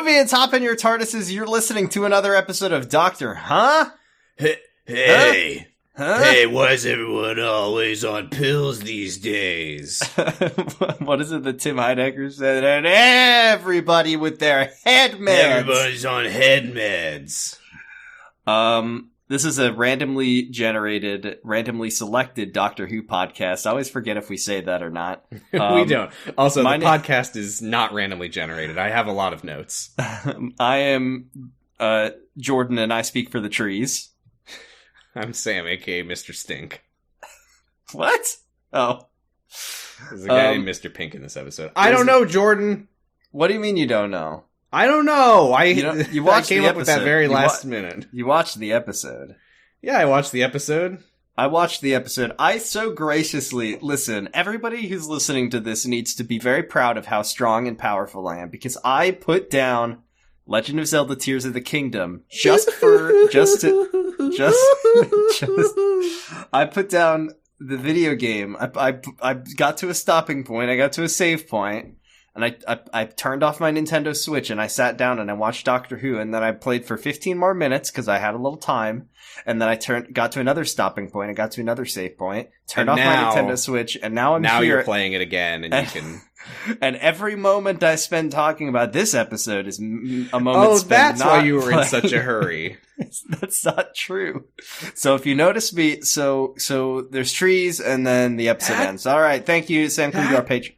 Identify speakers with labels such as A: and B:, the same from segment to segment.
A: Whovians, hop in your TARDISes. You're listening to another episode of Doctor Huh?
B: Hey.
A: Huh?
B: Hey, why is everyone always on pills these days?
A: What is it that Tim Heidecker said? And everybody with their head meds.
B: Everybody's on head meds.
A: This is a randomly generated, randomly selected Doctor Who podcast. I always forget if we say that or not.
B: We don't. Also, the podcast is not randomly generated. I have a lot of notes.
A: I am Jordan, and I speak for the trees.
B: I'm Sam, aka Mr. Stink.
A: What? Oh.
B: There's a guy named Mr. Pink in this episode. I don't know, Jordan.
A: What do you mean you don't know?
B: I don't know.
A: You watched
B: I came up with that very last minute.
A: You watched the episode.
B: Yeah, I watched the episode.
A: I watched the episode. I so graciously, listen, everybody who's listening to this needs to be very proud of how strong and powerful I am, because I put down Legend of Zelda Tears of the Kingdom I put down the video game. I got to a stopping point. I got to a save point. And I turned off my Nintendo Switch and I sat down and I watched Doctor Who, and then I played for 15 more minutes because I had a little time, and then I got to another stopping point, I got to another save point, turned off my Nintendo Switch, and now I'm here.
B: Now you're playing it again, and you can...
A: And every moment I spend talking about this episode is a moment spent
B: that's
A: not
B: why you were
A: playing.
B: in such a hurry.
A: That's not true. So if you notice me, so there's trees, and then the episode ends. All right, thank you, Sam. Come to our page.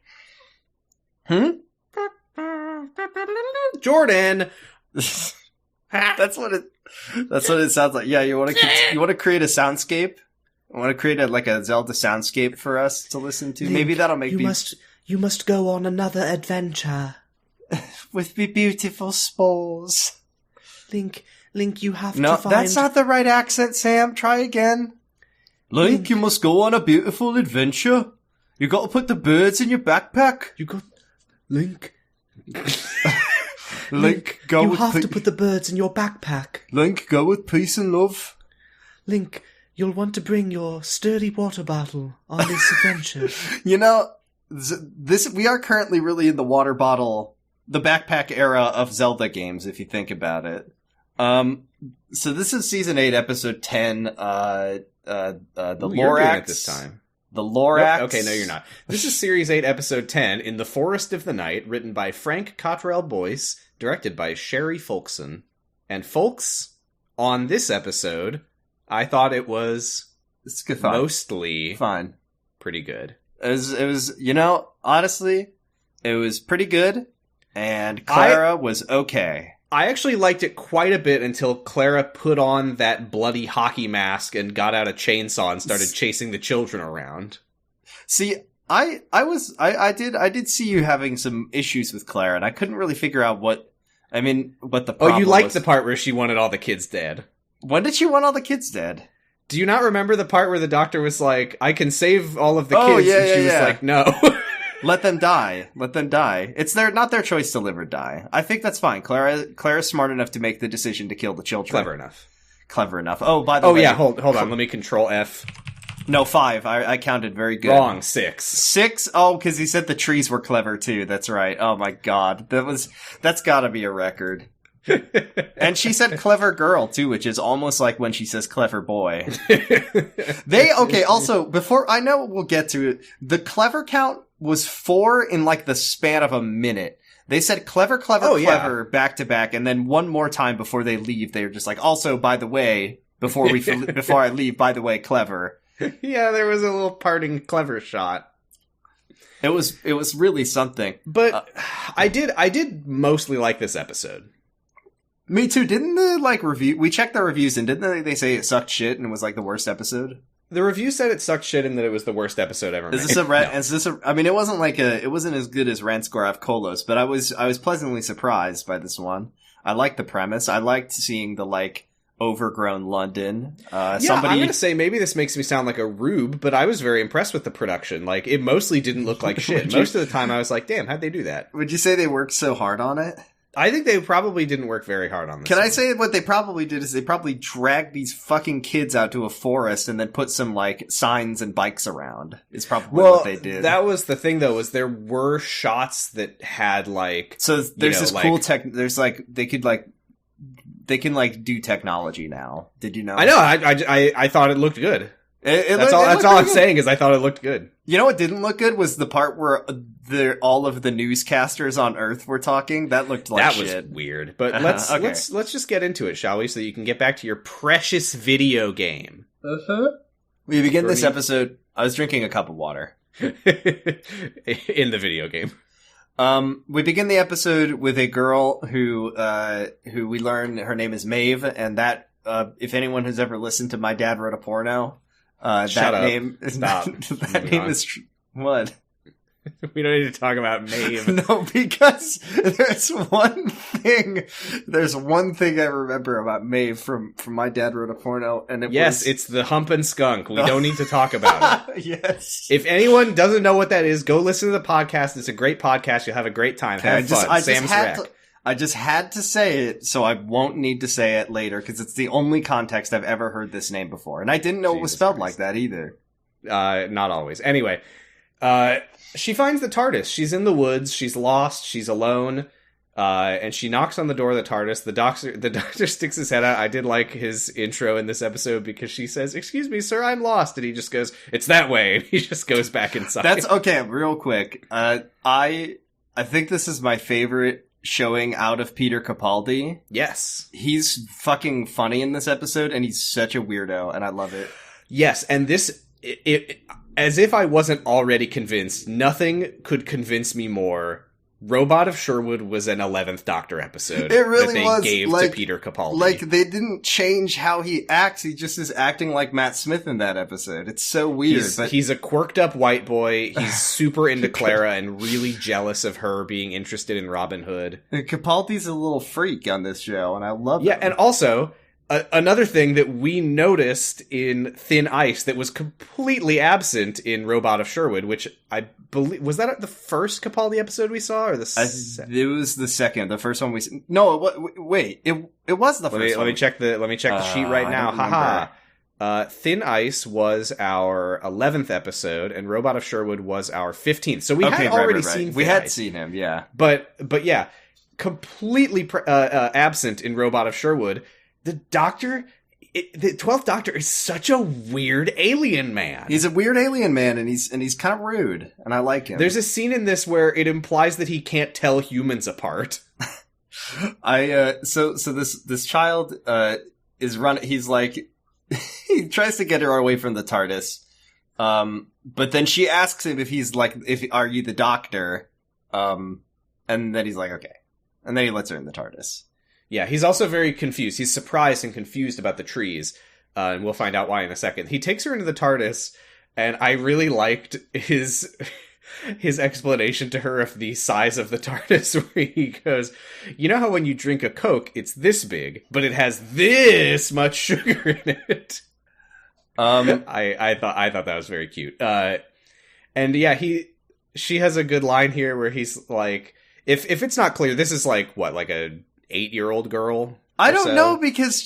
B: Jordan.
A: That's what it sounds like. Yeah, you want to create a soundscape? I want to create a Zelda soundscape for us to listen to.
C: Link,
A: maybe that'll make
C: you must go on another adventure
A: with me beautiful spores.
C: Link, you have
A: No,
C: to find...
A: that's not the right accent, Sam. Try again. Link, you must go on a beautiful adventure. You got to put the birds in your backpack.
C: You got... Link...
A: Link, go
C: you
A: with
C: have to put the birds in your backpack.
A: Link, go with peace and love.
C: Link, you'll want to bring your sturdy water bottle on this adventure.
A: You know, we are currently really in the water bottle, the backpack era of Zelda games, if you think about it. So this is season 8, episode 10, the Lorax.
B: You're doing it this time.
A: The Lorax.
B: Nope. Okay, no, you're not. This is series 8, episode 10, In the Forest of the Night, written by Frank Cottrell Boyce, directed by Sherry Folkson. And folks, on this episode, I thought it was mostly
A: fine.
B: Pretty good.
A: It was, honestly, it was pretty good, and Clara was okay.
B: I actually liked it quite a bit until Clara put on that bloody hockey mask and got out a chainsaw and started chasing the children around.
A: See, I did see you having some issues with Clara, and I couldn't really figure out what the problem was.
B: Oh, you liked the part where she wanted all the kids dead.
A: When did she want all the kids dead?
B: Do you not remember the part where the doctor was like, I can save all of the kids, and she was like, no.
A: Let them die. Let them die. It's not their choice to live or die. I think that's fine. Clara's smart enough to make the decision to kill the children. Clever enough. Oh, by the way.
B: Oh, yeah, hold on. Let me control F.
A: No, 5. I counted very good.
B: Wrong, 6.
A: 6? Oh, because he said the trees were clever, too. That's right. Oh, my God. That's gotta be a record. And she said clever girl, too, which is almost like when she says clever boy. Also, before, I know we'll get to it, the clever count was 4 in the span of a minute. They said clever, clever, back to back, and then one more time before they leave, they were just like, also, by the way, before I leave, by the way, clever.
B: Yeah, there was a little parting clever shot.
A: It was really something.
B: But I did mostly like this episode.
A: Me too. Didn't the review? We checked the reviews, and didn't they say it sucked shit and was the worst episode?
B: The review said it sucked shit and that it was the worst episode ever made.
A: It wasn't it wasn't as good as Ranskorav Kolos, but I was pleasantly surprised by this one. I liked the premise. I liked seeing the overgrown London. I'm gonna say maybe this makes me sound like a rube, but I was very impressed with the production. It mostly didn't look like shit. Most of the time I was like, damn, how'd they do that? Would you say they worked so hard on it?
B: I think they probably didn't work very hard on this.
A: Can
B: one.
A: I say what they probably did is they probably dragged these fucking kids out to a forest and then put some, like, signs and bikes around, is probably what they did.
B: That was the thing, though, was there were shots that had, like...
A: So there's this cool there's, like, they can, like, do technology now. Did you know?
B: I know, I thought it looked good. That's all I'm saying is I thought it looked good.
A: You know what didn't look good was the part where all of the newscasters on Earth were talking. That looked like shit.
B: That was weird. But let's just get into it, shall we? So you can get back to your precious video game.
A: We begin this episode. I was drinking a cup of water
B: in the video game.
A: We begin the episode with a girl who we learn her name is Maeve, and that if anyone has ever listened to My Dad Wrote a Porno.
B: Shut
A: that
B: up.
A: name is
B: Stop.
A: that name is what?
B: We don't need to talk about Maeve.
A: No, because there's one thing I remember about Maeve from My Dad Wrote a Porno, and
B: it's the humpin' skunk. We don't need to talk about it.
A: Yes.
B: If anyone doesn't know what that is, go listen to the podcast. It's a great podcast. You'll have a great time. Have fun. Sam's Wreck.
A: I just had to say it, so I won't need to say it later, because it's the only context I've ever heard this name before. And I didn't know it was spelled like that either.
B: Not always. Anyway, she finds the TARDIS. She's in the woods. She's lost. She's alone. And she knocks on the door of the TARDIS. The doctor sticks his head out. I did like his intro in this episode because she says, "Excuse me, sir, I'm lost." And he just goes, "It's that way." And he just goes back inside.
A: That's okay. Real quick. I think this is my favorite showing out of Peter Capaldi.
B: Yes.
A: He's fucking funny in this episode, and he's such a weirdo, and I love it.
B: Yes, and this, as if I wasn't already convinced, nothing could convince me more. Robot of Sherwood was an 11th Doctor episode.
A: It really
B: that they gave to Peter Capaldi.
A: Like, they didn't change how he acts. He just is acting like Matt Smith in that episode. It's so weird.
B: He's a quirked up white boy. He's super into Clara and really jealous of her being interested in Robin Hood.
A: And Capaldi's a little freak on this show, and I love him.
B: Yeah, and also... another thing that we noticed in Thin Ice that was completely absent in Robot of Sherwood, which I believe... Was that the first Capaldi episode we saw, or the
A: it was the second. The first one we... No, wait. It was the first one.
B: Let me check the sheet right now. Haha. Thin Ice was our 11th episode, and Robot of Sherwood was our 15th. So we had already seen Thin
A: We had
B: Ice.
A: seen him, yeah.
B: But yeah, completely absent in Robot of Sherwood. The Doctor, the 12th Doctor is such a weird alien man.
A: He's a weird alien man, and he's kind of rude, and I like him.
B: There's a scene in this where it implies that he can't tell humans apart.
A: So this child is running. He's like, he tries to get her away from the TARDIS, but then she asks him if are you the Doctor, and then he's like, okay, and then he lets her in the TARDIS.
B: Yeah, he's also very confused. He's surprised and confused about the trees, and we'll find out why in a second. He takes her into the TARDIS, and I really liked his explanation to her of the size of the TARDIS, where he goes, "You know how when you drink a Coke, it's this big, but it has this much sugar in it." I thought that was very cute. And yeah, she has a good line here where he's like, if it's not clear, this is like what, like a 8-year-old girl?
A: I don't know because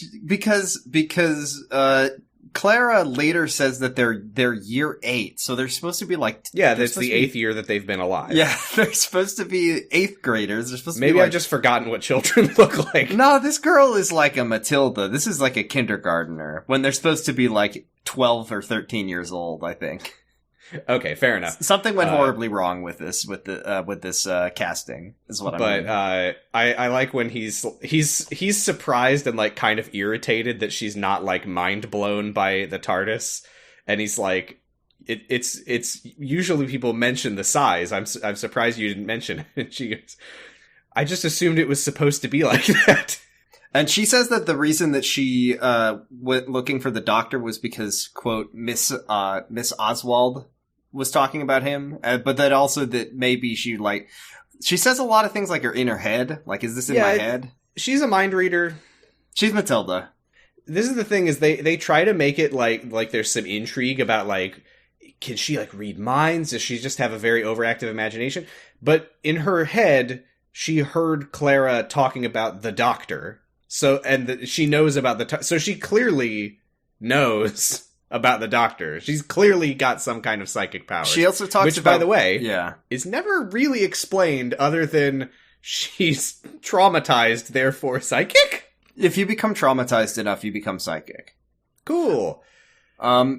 A: Clara later says that they're year 8, so they're supposed to be like
B: that's the 8th year that they've been alive.
A: Yeah, they're supposed to be 8th graders. They're supposed to
B: maybe
A: be
B: I've just forgotten what children look like.
A: No, this girl is like a Matilda. This is like a kindergartner when they're supposed to be like 12 or 13 years old, I think.
B: Okay, fair enough.
A: Something went horribly wrong with this casting is what I mean.
B: But I like when he's surprised and like kind of irritated that she's not like mind blown by the TARDIS, and he's like, it's usually people mention the size. I'm surprised you didn't mention it. And she goes, I just assumed it was supposed to be like that.
A: And she says that the reason that she went looking for the Doctor was because, quote, Miss Oswald was talking about him, but that also that maybe she says a lot of things like are in her head. Like, is this in my head?
B: She's a mind reader.
A: She's Matilda.
B: This is the thing, is they try to make it like there's some intrigue about like, can she like read minds? Does she just have a very overactive imagination? But in her head, she heard Clara talking about the doctor. So, and she knows about so she clearly knows about the doctor. She's clearly got some kind of psychic power.
A: She also talks
B: which,
A: about,
B: by the way,
A: yeah,
B: is never really explained other than she's traumatized, therefore psychic?
A: If you become traumatized enough, you become psychic.
B: Cool.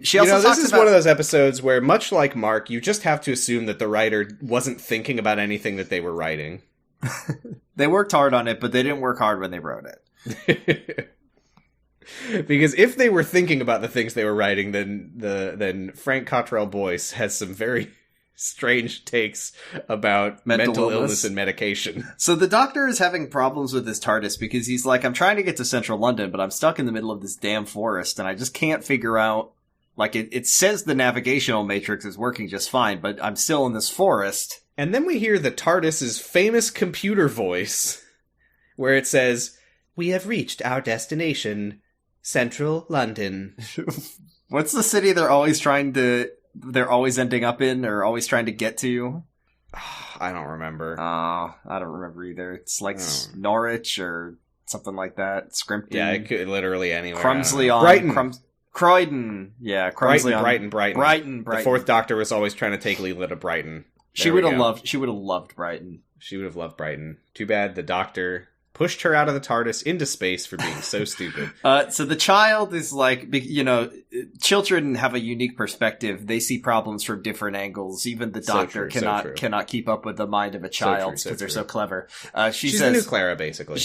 A: She also
B: this is one of those episodes where, much like Mark, you just have to assume that the writer wasn't thinking about anything that they were writing.
A: They worked hard on it, but they didn't work hard when they wrote it.
B: Because if they were thinking about the things they were writing, then Frank Cottrell Boyce has some very strange takes about mental illness and medication.
A: So the doctor is having problems with his TARDIS because he's like, I'm trying to get to central London, but I'm stuck in the middle of this damn forest, and I just can't figure out, like, it says the navigational matrix is working just fine, but I'm still in this forest.
B: And then we hear the TARDIS's famous computer voice, where it says, "We have reached our destination, Central London."
A: What's the city they're always ending up in, or always trying to get to?
B: I don't remember.
A: I don't remember either. It's like Norwich or something like that. Scrimpton.
B: Yeah, it could literally anywhere.
A: Crumsley on
B: Brighton.
A: Croydon. Yeah, Crumsley
B: Brighton.
A: Brighton.
B: The Fourth Doctor was always trying to take Leela to Brighton.
A: She would have loved Brighton.
B: She would have loved Brighton. Too bad the Doctor pushed her out of the TARDIS into space for being so stupid.
A: So the child is like, children have a unique perspective. They see problems from different angles. Even the Doctor cannot keep up with the mind of a child because they're so clever. She's
B: the new Clara, basically.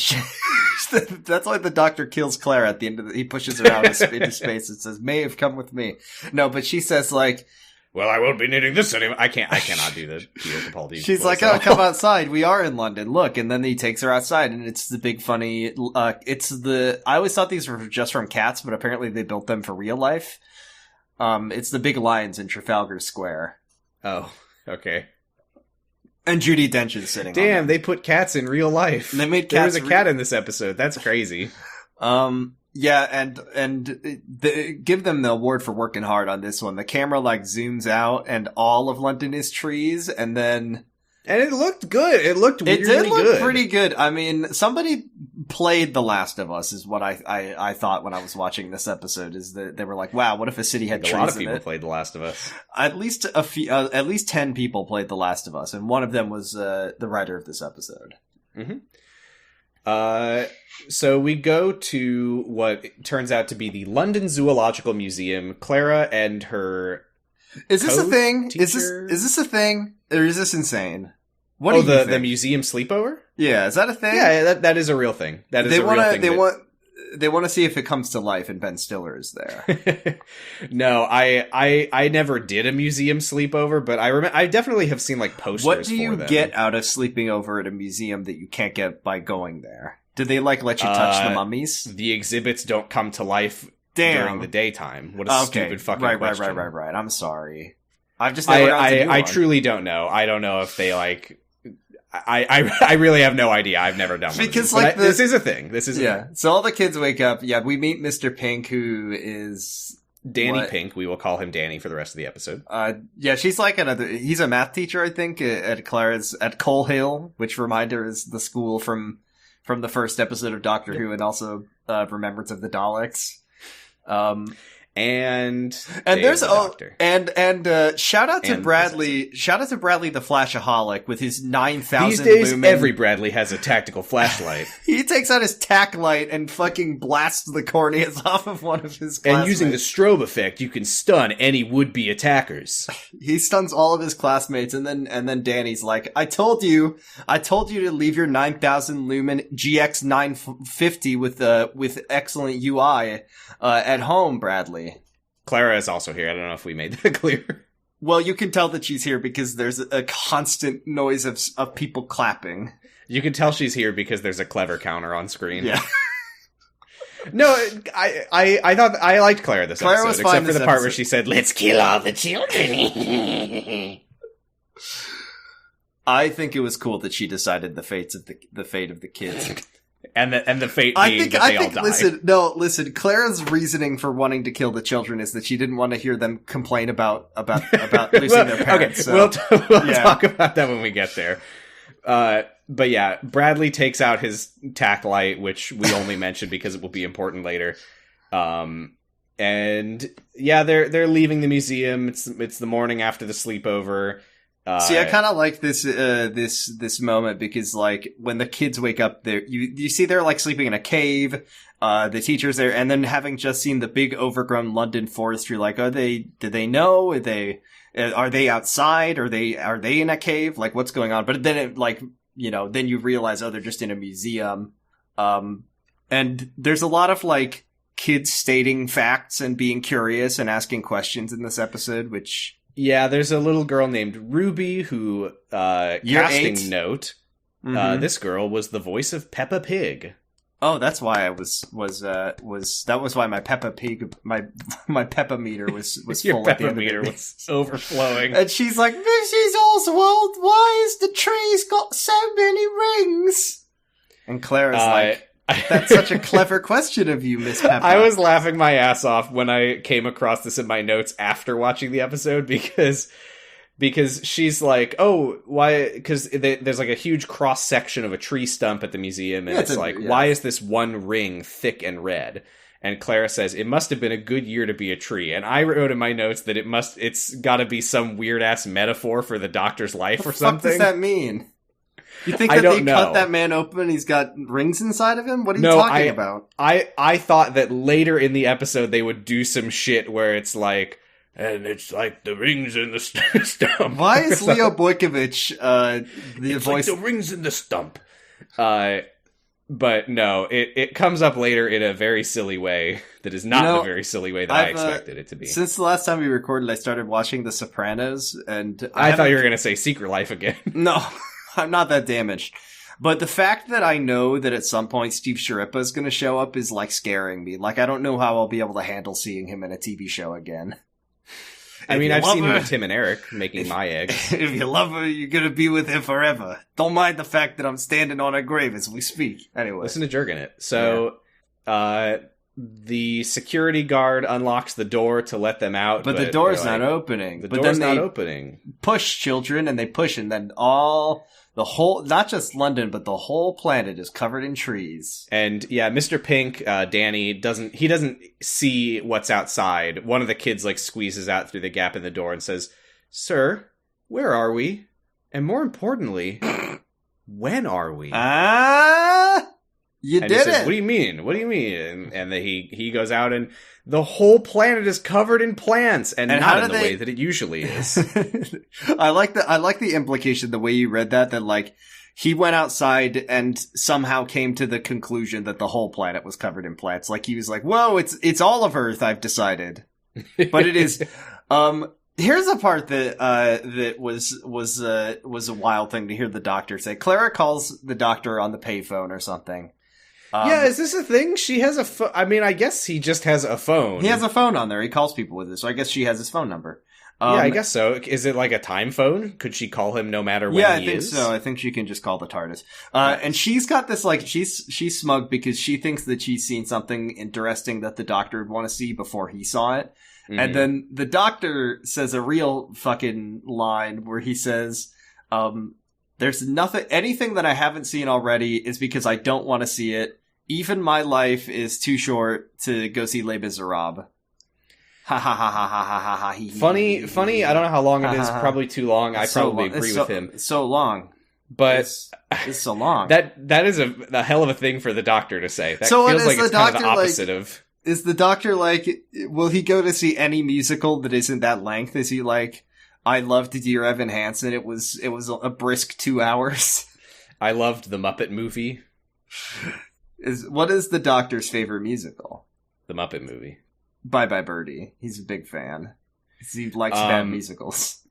A: That's why the Doctor kills Clara at the end of he pushes her out into space and says, "Maeve, come with me." No, but she says, like,
B: "Well, I won't be needing this anymore." I cannot do the Peter Capaldi.
A: She's like, "Oh, come outside. We are in London. Look." And then he takes her outside, and it's the big funny. I always thought these were just from Cats, but apparently they built them for real life. It's the big lions in Trafalgar Square.
B: Oh, okay.
A: And Judi Dench is sitting.
B: Damn, they put cats in real life.
A: And they made
B: there
A: cats.
B: was a cat in this episode. That's crazy.
A: Yeah, and give them the award for working hard on this one. The camera like zooms out, and all of London is trees, and
B: it looked good. It looked really good.
A: It did look pretty good. I mean, somebody played The Last of Us, is what I thought when I was watching this episode. Is that they were like, "Wow, what if a city had trees?"
B: A lot of people played The Last of Us.
A: At least at least 10 people played The Last of Us, and one of them was the writer of this episode.
B: Mm-hmm. So we go to what turns out to be the London Zoological Museum. Clara and her
A: Is this a thing?
B: Teacher?
A: Is this a thing? Or is this insane? What do you think?
B: The museum sleepover?
A: Yeah, is that a thing?
B: Yeah, that is a real thing. That is a real thing.
A: They want to see if it comes to life, and Ben Stiller is there.
B: No, I never did a museum sleepover, but I definitely have seen like posters.
A: What do you
B: for them.
A: get out of sleeping over at a museum that you can't get by going there? Do they like let you touch the mummies?
B: The exhibits don't come to life during the daytime. What a stupid fucking question.
A: Right. I'm sorry. I've just never gotten to do one.
B: I truly don't know. I don't know if they like. I really have no idea. I've never done one.
A: Because
B: this is a thing. This is
A: So all the kids wake up. Yeah, we meet Mr. Pink, who is
B: Danny Pink. We will call him Danny for the rest of the episode.
A: Yeah, she's like he's a math teacher, I think, at Clara's at Coal Hill, which reminder is the school from the first episode of Doctor Who, and also Remembrance of the Daleks.
B: And
A: there's and shout out to Bradley the Flashaholic with his 9,000
B: These days
A: lumen.
B: every Bradley has a tactical flashlight.
A: He takes out his tack light and fucking blasts the corneas off of one of his classmates.
B: And using the strobe effect, you can stun any would-be attackers.
A: He stuns all of his classmates, and then Danny's like, I told you to leave your 9,000 lumen GX 950 with excellent UI at home, Bradley.
B: Clara is also here. I don't know if we made that clear.
A: Well, you can tell that she's here because there's a constant noise of people clapping.
B: You can tell she's here because there's a clever counter on screen.
A: Yeah.
B: No, I thought I liked Clara this episode,
A: was fine
B: except for the part where she said, "Let's kill all the children."
A: I think it was cool that she decided the fate of the kids.
B: And the fate being that they all die.
A: Listen. Clara's reasoning for wanting to kill the children is that she didn't want to hear them complain about losing their parents.
B: Okay,
A: so,
B: we'll talk about that when we get there. But yeah, Bradley takes out his tack light, which we only mention because it will be important later. And yeah, they're leaving the museum. It's the morning after the sleepover.
A: See, I kind of like this moment because, like, when the kids wake up, you see they're like sleeping in a cave. The teacher's there, and then having just seen the big overgrown London forest, you're like, did they know? Are they outside? Are they in a cave? Like, what's going on? But then it, like, then you realize, they're just in a museum. And there's a lot of, like, kids stating facts and being curious and asking questions in this episode, which...
B: Yeah, there's a little girl named Ruby who, casting
A: 8.
B: note,
A: Mm-hmm.
B: this girl was the voice of Peppa Pig.
A: Oh, that's why I was why my Peppa Pig, my Peppa meter was
B: Your
A: full at the
B: Peppa
A: end
B: meter
A: of it.
B: was overflowing.
A: And she's like, Mrs. Oswald, why has the tree's got so many rings? And Clara's like, that's such a clever question of you, Miss Peppa.
B: I was laughing my ass off when I came across this in my notes after watching the episode because she's like, oh, why? Because there's like a huge cross section of a tree stump at the museum, and why is this one ring thick and red? And Clara says, it must have been a good year to be a tree. And I wrote in my notes that it's got to be some weird ass metaphor for the Doctor's life or something.
A: What does that mean? You think that they cut that man open and he's got rings inside of him? What are you talking about?
B: I thought that later in the episode they would do some shit where it's like, and it's like the rings in the stump.
A: Why is Leo Boykovich the voice?
B: Like the rings in the stump. But no, it comes up later in a very silly way that is not the very silly way that I expected it to be.
A: Since the last time we recorded, I started watching The Sopranos, and
B: I thought you were going to say Secret Life again.
A: No, I'm not that damaged. But the fact that I know that at some point Steve Sciarippa is going to show up is, like, scaring me. Like, I don't know how I'll be able to handle seeing him in a TV show again.
B: I mean, I've seen him with Tim and Eric making My Eggs.
A: If you love her, you're going to be with him forever. Don't mind the fact that I'm standing on a grave as we speak. Anyway.
B: Listen to Jurgen it. So, the security guard unlocks the door to let them out.
A: But the door's not opening.
B: The door's not opening.
A: Push children, and they push, and then the whole, not just London, but the whole planet is covered in trees.
B: And yeah, Mr. Pink, Danny, doesn't see what's outside. One of the kids, like, squeezes out through the gap in the door and says, "Sir, where are we? And more importantly, when are we?"
A: You
B: and
A: did
B: he says,
A: it!
B: What do you mean? What do you mean? And then he goes out, and the whole planet is covered in plants, and not in the way that it usually is.
A: I like the implication, the way you read that, like, he went outside and somehow came to the conclusion that the whole planet was covered in plants. Like, he was like, whoa, it's all of Earth, I've decided. But it is, here's a part that was a wild thing to hear the Doctor say. Clara calls the Doctor on the payphone or something.
B: Yeah, is this a thing? She has a phone. I mean, I guess he just has a phone.
A: He has a phone on there. He calls people with it, so I guess she has his phone number.
B: Yeah, I guess so. Is it like a time phone? Could she call him no matter when he is?
A: Yeah, I think so. I think she can just call the TARDIS. And she's got this, like, she's smug because she thinks that she's seen something interesting that the Doctor would want to see before he saw it. Mm-hmm. And then the Doctor says a real fucking line where he says, there's anything that I haven't seen already is because I don't want to see it. Even my life is too short to go see Les Miserables. Ha ha ha ha ha ha ha.
B: Funny. I don't know how long it is. Probably too long. I probably agree with him.
A: It's so long.
B: But
A: it's so long.
B: That is a hell of a thing for the Doctor to say. That
A: so
B: feels like it's kind of the
A: opposite
B: of.
A: Is the Doctor like? Will he go to see any musical that isn't that length? Is he like? I loved Dear Evan Hansen. It was a brisk 2 hours.
B: I loved the Muppet movie.
A: What is the Doctor's favorite musical?
B: The Muppet movie.
A: Bye Bye Birdie. He's a big fan. He likes bad musicals.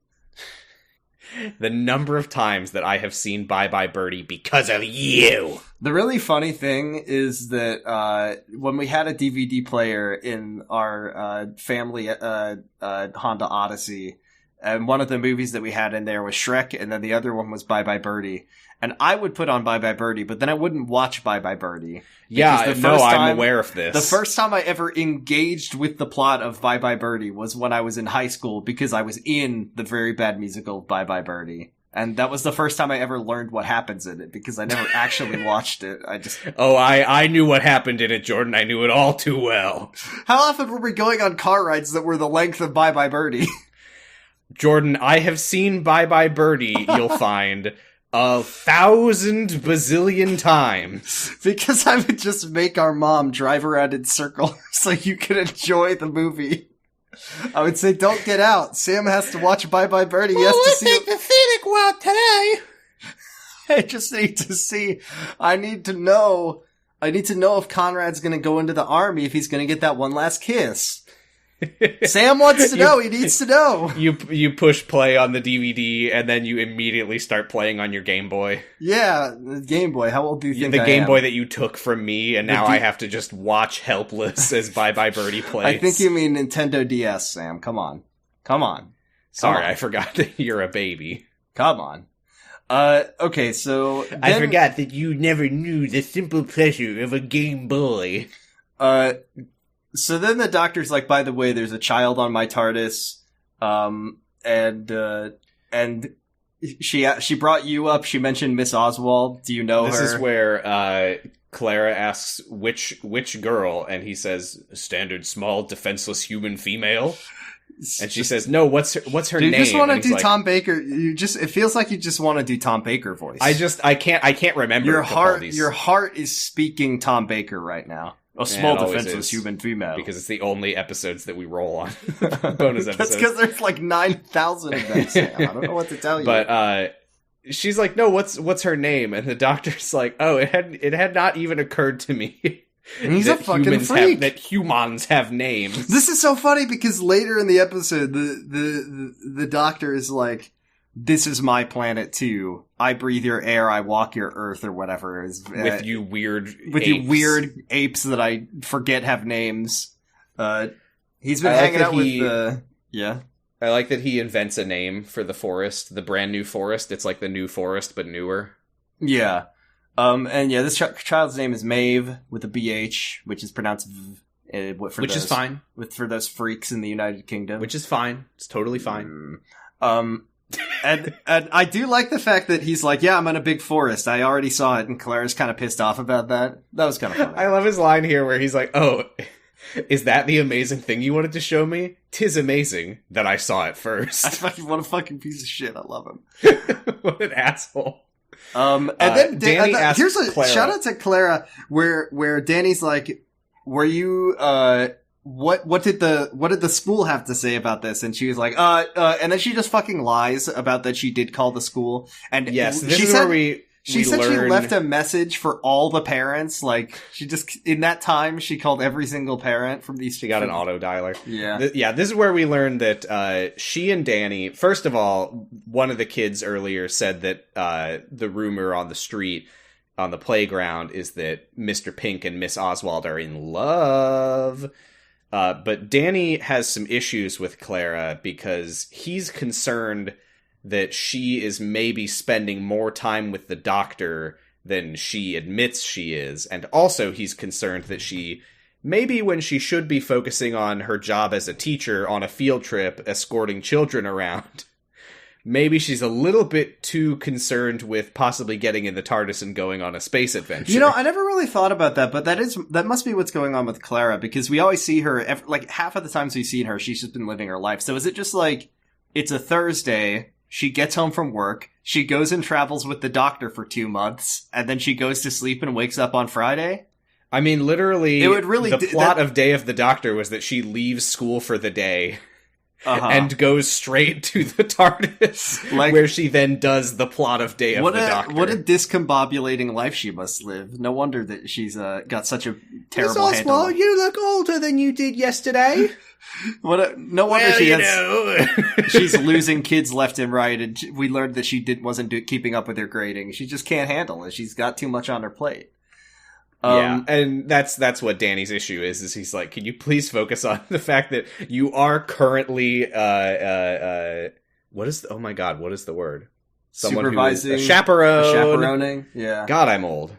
B: The number of times that I have seen Bye Bye Birdie because of you.
A: The really funny thing is that when we had a DVD player in our family Honda Odyssey, and one of the movies that we had in there was Shrek, and then the other one was Bye Bye Birdie. And I would put on Bye Bye Birdie, but then I wouldn't watch Bye Bye Birdie.
B: Yeah, I'm aware of this.
A: The first time I ever engaged with the plot of Bye Bye Birdie was when I was in high school, because I was in the very bad musical Bye Bye Birdie. And that was the first time I ever learned what happens in it, because I never actually watched it.
B: I knew what happened in it, Jordan. I knew it all too well.
A: How often were we going on car rides that were the length of Bye Bye Birdie?
B: Jordan, I have seen Bye Bye Birdie, you'll find, 1,000 bazillion times.
A: Because I would just make our mom drive around in circles so you could enjoy the movie. I would say, don't get out. Sam has to watch Bye Bye Birdie. He has to see
C: the scenic route today.
A: I just need to see. I need to know if Conrad's going to go into the army, if he's going to get that one last kiss. Sam wants to know. He needs to know.
B: You push play on the DVD, and then you immediately start playing on your Game Boy.
A: Yeah, the Game Boy. How old do you think
B: the
A: I
B: Game
A: am?
B: Boy that you took from me, and now I have to just watch helpless as Bye Bye Birdie plays.
A: I think you mean Nintendo DS, Sam. Come on.
B: Sorry, I forgot that you're a baby.
A: Come on. Okay, so...
C: I forgot that you never knew the simple pleasure of a Game Boy.
A: So then the doctor's like, by the way, there's a child on my TARDIS, and she brought you up. She mentioned Miss Oswald. Do you know her?
B: This is where Clara asks which girl, and he says, standard small defenseless human female. And she says, no, what's her name?
A: You just want to do
B: like,
A: Tom Baker. It feels like you just want to do Tom Baker voice.
B: I can't remember.
A: Your heart is speaking Tom Baker right now. A small defenseless human female.
B: Because it's the only episodes that we roll on. Bonus episodes.
A: That's because there's like 9,000 of them, Sam. I don't know what to tell you.
B: But, she's like, no, what's her name? And the doctor's like, oh, it had not even occurred to me.
A: And he's a fucking freak.
B: That humans have names.
A: This is so funny because later in the episode, the doctor is like, this is my planet too. I breathe your air, I walk your earth, or whatever.
B: With you weird
A: apes that I forget have names. He's been hanging out with yeah.
B: I like that he invents a name for the forest, the brand new forest. It's like the new forest, but newer.
A: Yeah. And yeah, this child's name is Maeve with a BH, which is pronounced V.
B: Which is fine.
A: For those freaks in the United Kingdom.
B: Which is fine. It's totally fine.
A: And I do like the fact that he's like, yeah, I'm in a big forest. I already saw it, and Clara's kind of pissed off about that. That was kind of funny.
B: I love his line here where he's like, oh, is that the amazing thing you wanted to show me? 'Tis amazing that I saw it first.
A: What a fucking piece of shit. I love him.
B: What an asshole.
A: And then
B: Danny asks
A: here's a
B: Clara.
A: shout out to Clara where Danny's like, were you what did the school have to say about this? And she was like, and then she just fucking lies about that she did call the school. And
B: yes,
A: she said she
B: learn...
A: left a message for all the parents. Like, she just, in that time, she called every single parent from these.
B: She got an auto dialer.
A: Yeah.
B: This is where we learned that she and Danny, first of all, one of the kids earlier said that the rumor on the street, on the playground, is that Mr. Pink and Miss Oswald are in love. But Danny has some issues with Clara because he's concerned that she is maybe spending more time with the doctor than she admits she is. And also he's concerned that she, maybe when she should be focusing on her job as a teacher on a field trip escorting children around, maybe she's a little bit too concerned with possibly getting in the TARDIS and going on a space adventure.
A: You know, I never really thought about that, but that must be what's going on with Clara, because we always see her, like half of the times we've seen her, she's just been living her life. So is it just like, it's a Thursday, she gets home from work, she goes and travels with the doctor for 2 months, and then she goes to sleep and wakes up on Friday?
B: I mean, literally,
A: it would really
B: the plot of Day of the Doctor was that she leaves school for the day. And goes straight to the TARDIS, where she then does the plot of Day of the Doctor.
A: What a discombobulating life she must live. No wonder that she's got such a terrible
C: Miss
A: handle.
C: Oswald, you look older than you did yesterday.
A: No wonder she's losing kids left and right, and we learned that she wasn't keeping up with her grading. She just can't handle it. She's got too much on her plate.
B: Yeah, and that's what Danny's issue is he's like, can you please focus on the fact that you are currently, what is the word? Someone
A: supervising,
B: chaperoning.
A: Yeah.
B: God, I'm old.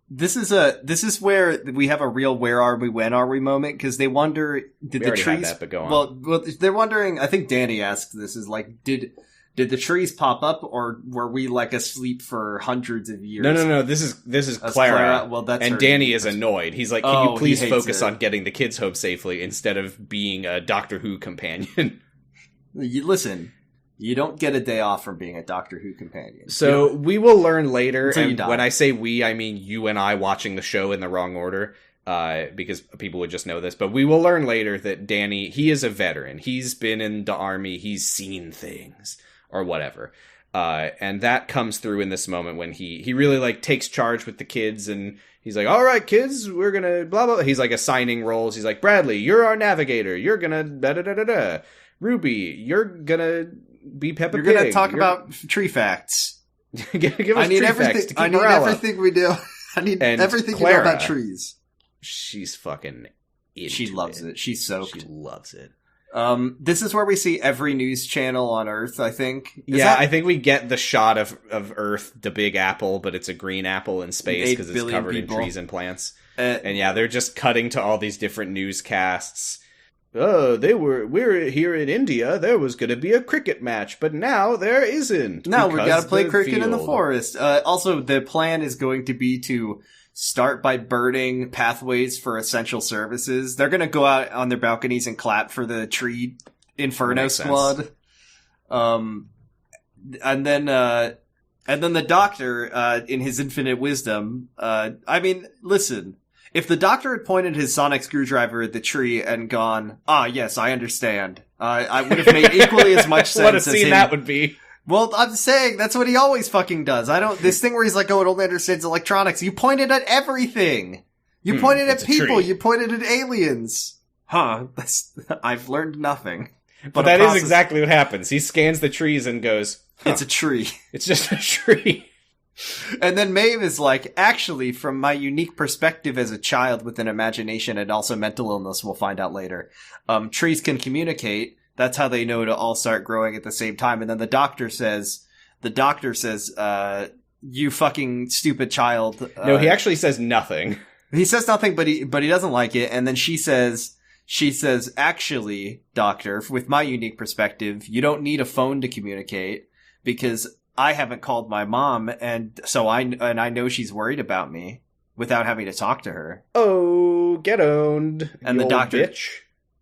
A: This is where we have a real where are we, when are we moment, because they wonder, did the trees,
B: had that, but go on.
A: Well, they're wondering, I think Danny asked this, is like, did Did the trees pop up, or were we like asleep for hundreds of years?
B: No. This is Clara.
A: Well, that's
B: and
A: her
B: Danny
A: name.
B: is annoyed. He's like, "Can you please
A: he hates
B: focus
A: it.
B: on getting the kids home safely instead of being a Doctor Who companion?"
A: Listen, you don't get a day off from being a Doctor Who companion.
B: So we will learn later,
A: Until you
B: and
A: die.
B: when I say we, I mean you and I watching the show in the wrong order, because people would just know this. But we will learn later that Danny, he is a veteran. He's been in the army. He's seen things. Or whatever. And that comes through in this moment when he really like takes charge with the kids, and he's like, all right, kids, we're gonna blah, blah. He's like assigning roles. He's like, Bradley, you're our navigator. You're gonna da-da-da-da-da. Ruby, you're gonna be Peppa Pig.
A: You're gonna talk about tree facts.
B: Give us
A: I need
B: tree
A: everything.
B: facts to keep
A: I need
B: morale up.
A: everything we do. I need
B: And
A: everything
B: Clara,
A: you know about trees.
B: She's fucking into
A: She loves it. She's soaked.
B: She loves it.
A: This is where we see every news channel on Earth, I think.
B: I think we get the shot of Earth, the big apple, but it's a green apple in space
A: 8
B: because it's
A: billion
B: covered
A: people.
B: in trees and plants.
A: And
B: They're just cutting to all these different newscasts. Oh, we're here in India. There was going to be a cricket match, but now there isn't.
A: no, we
B: because
A: gotta play
B: the
A: cricket in the
B: field-
A: forest. Also, the plan is going to be to start by burning pathways for essential services. They're gonna go out on their balconies and clap for the tree Inferno
B: Makes sense.
A: squad. And then the Doctor, in his infinite wisdom, I mean, listen, if the Doctor had pointed his sonic screwdriver at the tree and gone, yes, I understand, I would have made equally as much sense
B: What a
A: as
B: scene
A: him.
B: that would be.
A: Well, I'm saying that's what he always fucking does. This thing where he's like, it only understands electronics. You pointed at everything. You pointed
B: it's
A: at
B: a
A: people.
B: tree.
A: You pointed at aliens. Huh. I've learned nothing.
B: But that is exactly what happens. He scans the trees and goes,
A: It's a tree.
B: it's just a tree.
A: And then Maeve is like, actually, from my unique perspective as a child with an imagination and also mental illness, we'll find out later, trees can communicate. That's how they know to all start growing at the same time. And then the doctor says, you fucking stupid child.
B: No, he actually says nothing.
A: He says nothing, but he doesn't like it. And then she says, actually, doctor, with my unique perspective, you don't need a phone to communicate because I haven't called my mom. And so I know she's worried about me without having to talk to her.
B: Oh, get owned.
A: And
B: you
A: the
B: old
A: doctor-
B: bitch.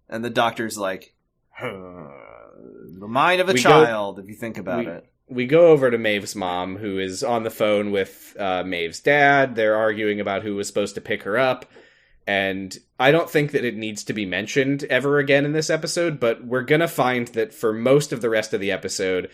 A: And the doctor's like, the mind of a
B: We
A: child, if you think about it.
B: We go over to Maeve's mom, who is on the phone with Maeve's dad. They're arguing about who was supposed to pick her up. And I don't think that it needs to be mentioned ever again in this episode, but we're going to find that for most of the rest of the episode,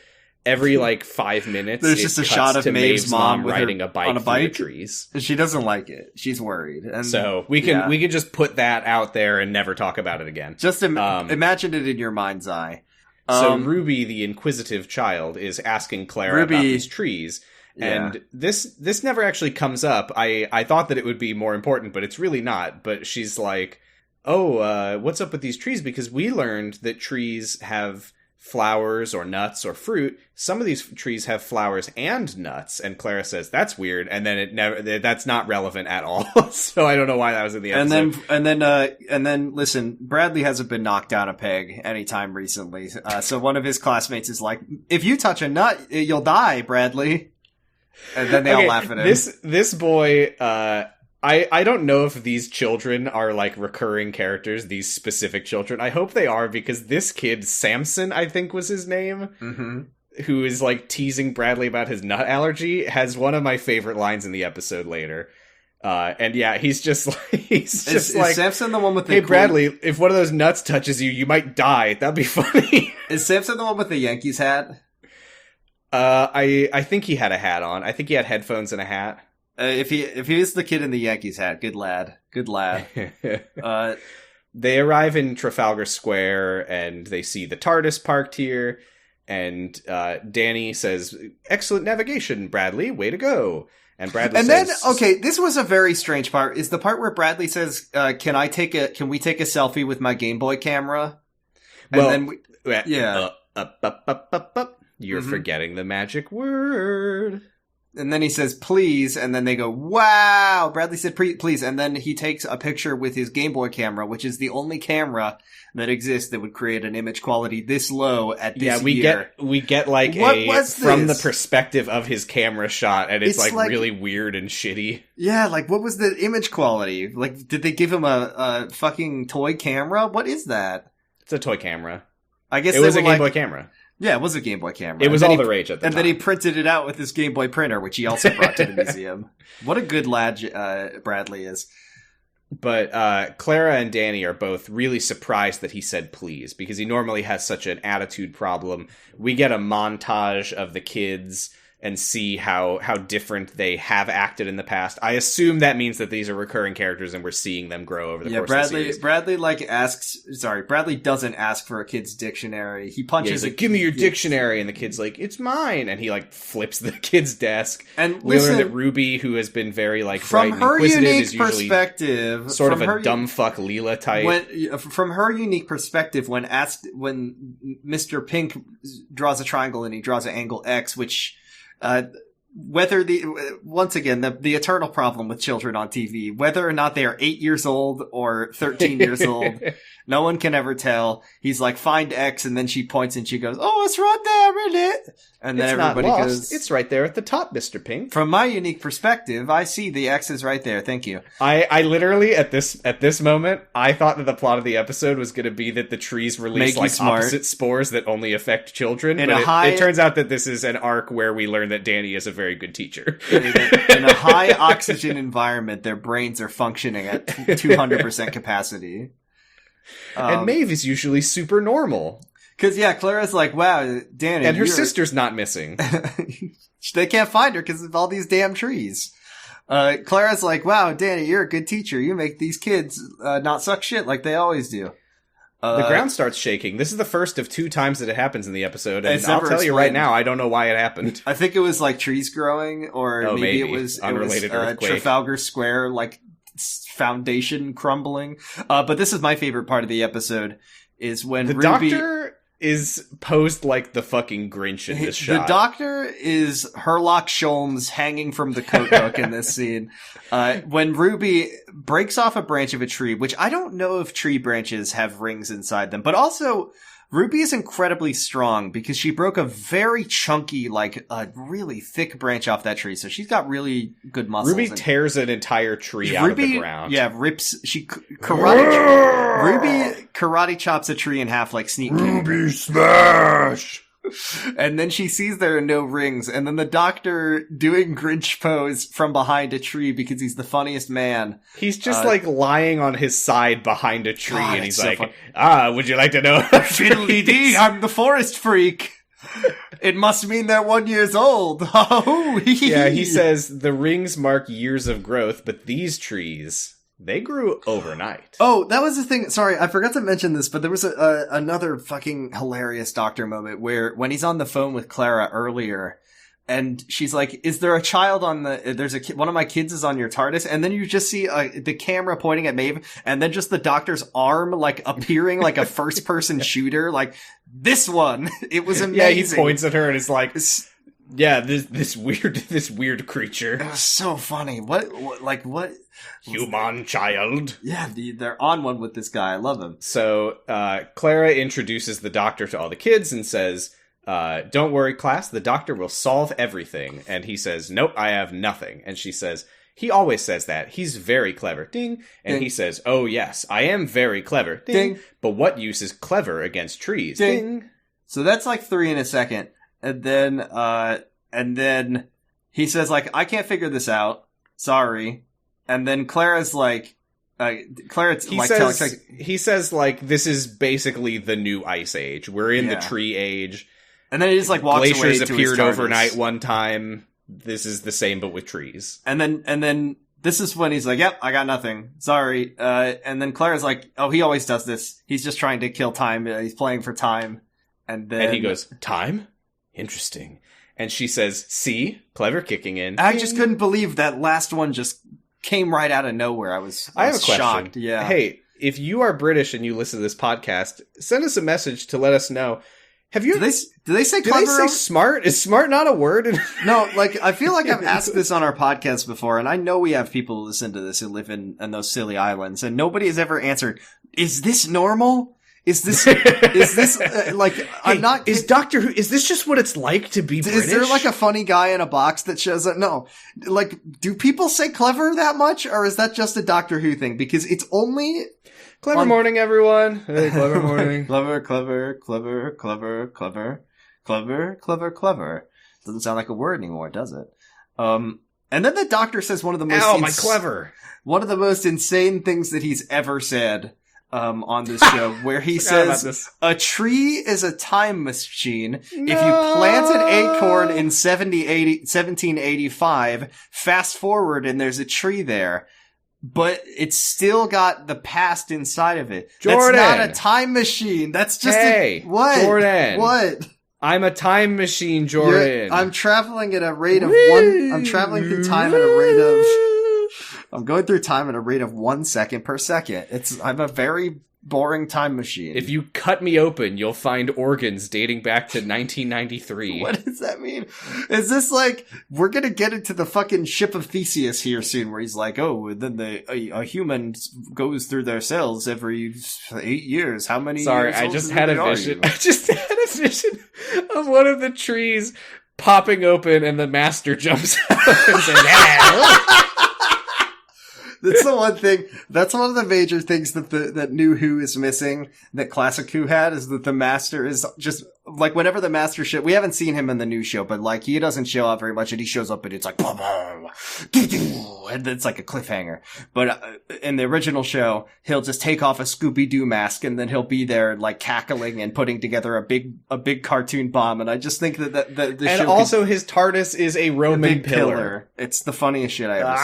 B: every 5 minutes,
A: There's
B: it
A: just a
B: cuts
A: shot of
B: to
A: Maeve's mom with her
B: riding a bike
A: on a
B: through
A: bike.
B: the trees.
A: She doesn't like it. She's worried. And
B: So we can just put that out there and never talk about it again.
A: just imagine it in your mind's eye.
B: So Ruby, the inquisitive child, is asking Clara about these trees.
A: Yeah.
B: And this never actually comes up. I thought that it would be more important, but it's really not. But she's like, what's up with these trees? Because we learned that trees have flowers or nuts or fruit. Some of these trees have flowers and nuts. And Clara says, that's weird. And then that's not relevant at all. So I don't know why that was in the episode.
A: And then listen, Bradley hasn't been knocked down a peg anytime recently. So one of his classmates is like, if you touch a nut, you'll die, Bradley. And then they all laugh at him.
B: This boy, I don't know if these children are recurring characters, these specific children. I hope they are, because this kid, Samson, I think was his name, who is teasing Bradley about his nut allergy, has one of my favorite lines in the episode later. And yeah, he's just
A: Is Samson the one with the
B: hey Bradley, if one of those nuts touches you, you might die. That'd be funny.
A: Is Samson the one with the Yankees hat?
B: I think he had a hat on. I think he had headphones and a hat.
A: If he is the kid in the Yankees hat, good lad.
B: They arrive in Trafalgar Square and they see the TARDIS parked here. And Danny says, "Excellent navigation, Bradley. Way to go." And Bradley says,
A: then, this was a very strange part. Is the part where Bradley says, "Can we take a selfie with my Game Boy camera?" And
B: You're forgetting the magic word.
A: and then he says, please, and then they go, wow, Bradley said please, and then he takes a picture with his Game Boy camera, which is the only camera that exists that would create an image quality this low at this year.
B: We get like from the perspective of his camera shot, and it's like really weird and shitty.
A: Yeah, like what was the image quality? Like, did they give him a fucking toy camera? What is that?
B: It's a toy camera.
A: I guess
B: it was a Game Boy camera.
A: Yeah, it was a Game Boy camera.
B: It was all the rage at the time.
A: And then he printed it out with his Game Boy printer, which he also brought to the museum. What a good lad Bradley is.
B: But Clara and Danny are both really surprised that he said please, because he normally has such an attitude problem. We get a montage of the kids and see how different they have acted in the past. I assume that means that these are recurring characters and we're seeing them grow over the course of the series.
A: Bradley doesn't ask for a kid's dictionary. He punches
B: he's like, give me your dictionary, and the kid's like, it's mine, and he like flips the kid's desk.
A: And
B: we learn that Ruby, who has been very like bright and inquisitive, is usually sort of a dumb fuck Leela type.
A: From her unique perspective, when Mr. Pink draws a triangle and he draws an angle X, which whether once again the eternal problem with children on TV, whether or not they are 8 years old or 13 years old, no one can ever tell. He's like, find X, and then she points and she goes, oh, it's right there, isn't it? And then everybody goes,
B: it's right there at the top, Mr. Pink.
A: From my unique perspective, I see the X is right there. Thank you.
B: I literally at this moment, I thought that the plot of the episode was going to be that the trees release like opposite spores that only affect children. It turns out that this is an arc where we learn that Danny is a very good teacher.
A: In a high oxygen environment, their brains are functioning at 200% capacity.
B: And Maeve is usually super normal.
A: Because, yeah, Clara's like, wow, Danny.
B: And her sister's not missing.
A: They can't find her because of all these damn trees. Clara's like, wow, Danny, you're a good teacher. You make these kids not suck shit like they always do.
B: The ground starts shaking. This is the first of 2 times that it happens in the episode. And I'll tell you right now, I don't know why it happened.
A: I think it was like trees growing, or maybe it was
B: unrelated earthquake.
A: Trafalgar Square, like foundation crumbling. But this is my favorite part of the episode, is when
B: the doctor is posed like the fucking Grinch in this shot.
A: The doctor is Herlock Sholmes hanging from the coat hook in this scene. When Ruby breaks off a branch of a tree, which I don't know if tree branches have rings inside them, but also Ruby is incredibly strong because she broke a very chunky, like a really thick branch off that tree. So she's got really good muscles.
B: Ruby tears an entire tree out of the ground.
A: Yeah, rips. Ruby karate chops a tree in half like Sneak King.
B: Ruby smash!
A: And then she sees there are no rings, and then the doctor doing Grinch pose from behind a tree because he's the funniest man.
B: He's just like lying on his side behind a tree, and he's so like, would you like to know?
A: Fiddly-dee, I'm the forest freak. It must mean they're 1 year old.
B: Yeah, he says the rings mark years of growth, but these trees, they grew overnight.
A: Oh, that was the thing. Sorry, I forgot to mention this, but there was another fucking hilarious doctor moment where when he's on the phone with Clara earlier, and she's like, is there a child on one of my kids is on your TARDIS? And then you just see the camera pointing at Maeve, and then just the doctor's arm, like, appearing like a first-person shooter, like, this one! It was amazing.
B: Yeah, he points at her and is like, yeah, this weird creature.
A: It was so funny. What?
B: Human child.
A: Yeah, they're on one with this guy. I love him.
B: So, Clara introduces the doctor to all the kids and says, don't worry, class, the doctor will solve everything. And he says, nope, I have nothing. And she says, he always says that. He's very clever. Ding. And
A: Ding.
B: he says, oh yes, I am very clever. Ding.
A: Ding.
B: But what use is clever against trees?
A: Ding.
B: Ding.
A: So that's like 3 in a second. And then he says, like, I can't figure this out. Sorry. And then Clara's like,
B: he says, like, this is basically the new ice age. We're in the tree age.
A: And then he just like walks away.
B: Glaciers appeared overnight one time. This is the same, but with trees.
A: And then this is when he's like, yep, I got nothing. Sorry. And then Clara's like, oh, he always does this. He's just trying to kill time. He's playing for time. And
B: he goes, time? Interesting. And she says, see? Clever kicking in.
A: I just couldn't believe that last one just came right out of nowhere. I was
B: have a question.
A: Shocked. Yeah.
B: Hey, if you are British and you listen to this podcast, send us a message to let us know, Have you?
A: Do they say
B: Do
A: clever?
B: they say smart? Is smart not a word?
A: No, like, I feel like I've asked this on our podcast before, and I know we have people who listen to this who live in those silly islands, and nobody has ever answered, is this normal? Is this, like, hey, I'm not...
B: Is Doctor Who, is this just what it's like to be British?
A: Is there, like, a funny guy in a box that shows up? No. Like, do people say clever that much, or is that just a Doctor Who thing? Because it's only...
B: Clever morning, everyone. Hey, clever morning.
A: Clever. Doesn't sound like a word anymore, does it? And then the Doctor says one of the most...
B: Ow, my clever!
A: One of the most insane things that he's ever said on this show, where he says, a tree is a time machine. No! If you plant an acorn in 1785, fast forward and there's a tree there. But it's still got the past inside of it.
B: Jordan!
A: That's not a time machine. That's just what?
B: Jordan!
A: What?
B: I'm a time machine, Jordan.
A: I'm traveling at a rate of one. I'm traveling through time at a rate of. I'm going through time at a rate of 1 second per second. I'm a very boring time machine.
B: If you cut me open, you'll find organs dating back to 1993.
A: What does that mean? Is this like, we're gonna get into the fucking ship of Theseus here soon, where he's like, oh, then a human goes through their cells every 8 years. How many
B: Sorry,
A: years
B: I
A: old
B: just had a vision.
A: are you?
B: I just had a vision of one of the trees popping open and the master jumps out and says, "Hey!"
A: That's the one thing. That's one of the major things that New Who is missing. That Classic Who had is that the Master is just like whenever the Master show. We haven't seen him in the new show, but like he doesn't show up very much, and he shows up and it's like, and it's like a cliffhanger. But in the original show, he'll just take off a Scooby Doo mask and then he'll be there like cackling and putting together a big cartoon bomb. And I just think that the
B: and
A: show
B: also his TARDIS is a Roman pillar.
A: It's the funniest shit I ever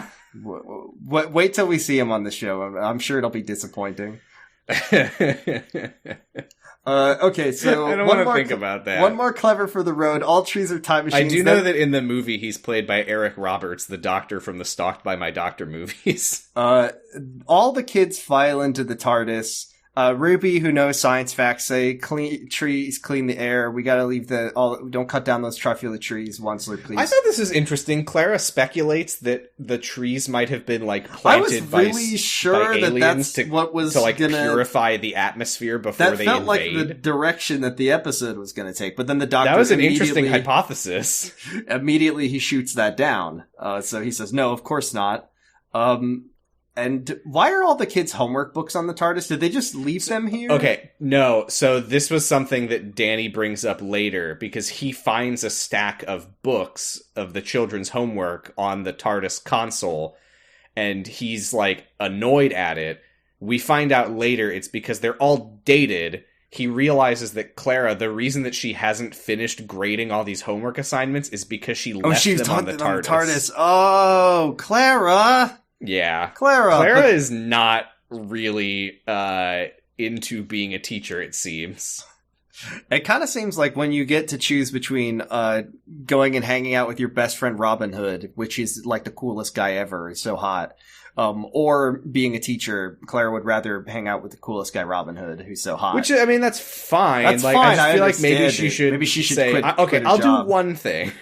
A: seen. Wait till we see him on the show. I'm sure it'll be disappointing. Okay, so
B: I don't want to think about that.
A: One more clever for the road. All trees are time machines.
B: I do know that in the movie he's played by Eric Roberts, the doctor from the Stalked by My Doctor movies.
A: All the kids file into the TARDIS. Ruby, who knows science facts, say trees clean the air. We gotta leave don't cut down those truffula trees, Onsley, please.
B: I thought this was interesting. Clara speculates that the trees might have been like planted by aliens
A: that's what was
B: to like purify the atmosphere before they invade.
A: That felt like the direction that the episode was gonna take. But then the Doctor,
B: that was an interesting hypothesis.
A: Immediately he shoots that down. So he says, no, of course not. And why are all the kids' homework books on the TARDIS? Did they just leave them here?
B: Okay, no. So this was something that Danny brings up later because he finds a stack of books of the children's homework on the TARDIS console, and he's like annoyed at it. We find out later it's because they're all dated. He realizes that Clara, the reason that she hasn't finished grading all these homework assignments is because she left them on the TARDIS.
A: Oh, Clara!
B: Yeah.
A: Clara
B: is not really into being a teacher, it seems.
A: It kind of seems like when you get to choose between going and hanging out with your best friend Robin Hood, which is like the coolest guy ever, he's so hot, or being a teacher, Clara would rather hang out with the coolest guy Robin Hood, who's so hot.
B: Which, I mean, that's fine.
A: That's
B: like,
A: fine.
B: I just feel like maybe she should
A: say,
B: quit,
A: okay,
B: I'll do one thing.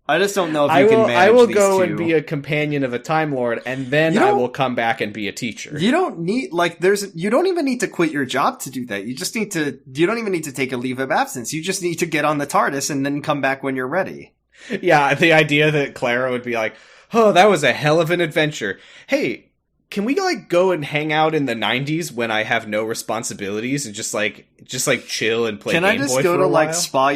A: I just don't know if you can manage
B: I will
A: these
B: go
A: two.
B: And be a companion of a Time Lord, and then I will come back and be a teacher.
A: You don't need, you don't even need to quit your job to do that. You don't even need to take a leave of absence. You just need to get on the TARDIS and then come back when you're ready.
B: Yeah, the idea that Clara would be like, oh, that was a hell of an adventure. Hey, can we go and hang out in the 90s when I have no responsibilities and just chill and play Game Boy for a while? Can I just go to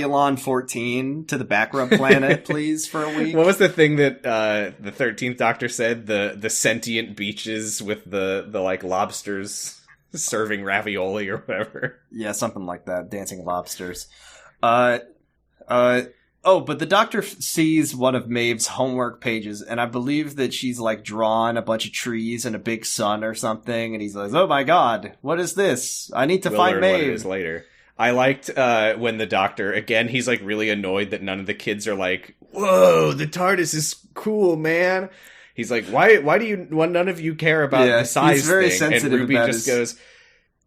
A: Spalulon 14 to the Backrub planet, please, for a week?
B: What was the thing that the 13th Doctor said? The sentient beaches with the lobsters serving ravioli or whatever.
A: Yeah, something like that. Dancing lobsters. Oh, but the Doctor sees one of Maeve's homework pages, and I believe that she's drawn a bunch of trees and a big sun or something, and he's like, oh my god, what is this? I need to find Maeve.
B: What it is later. I liked when the Doctor, again, he's really annoyed that none of the kids are like, whoa, the TARDIS is cool, man. He's like, why do none of you care about the size
A: he's very
B: thing?
A: sensitive
B: and Ruby
A: about
B: just goes,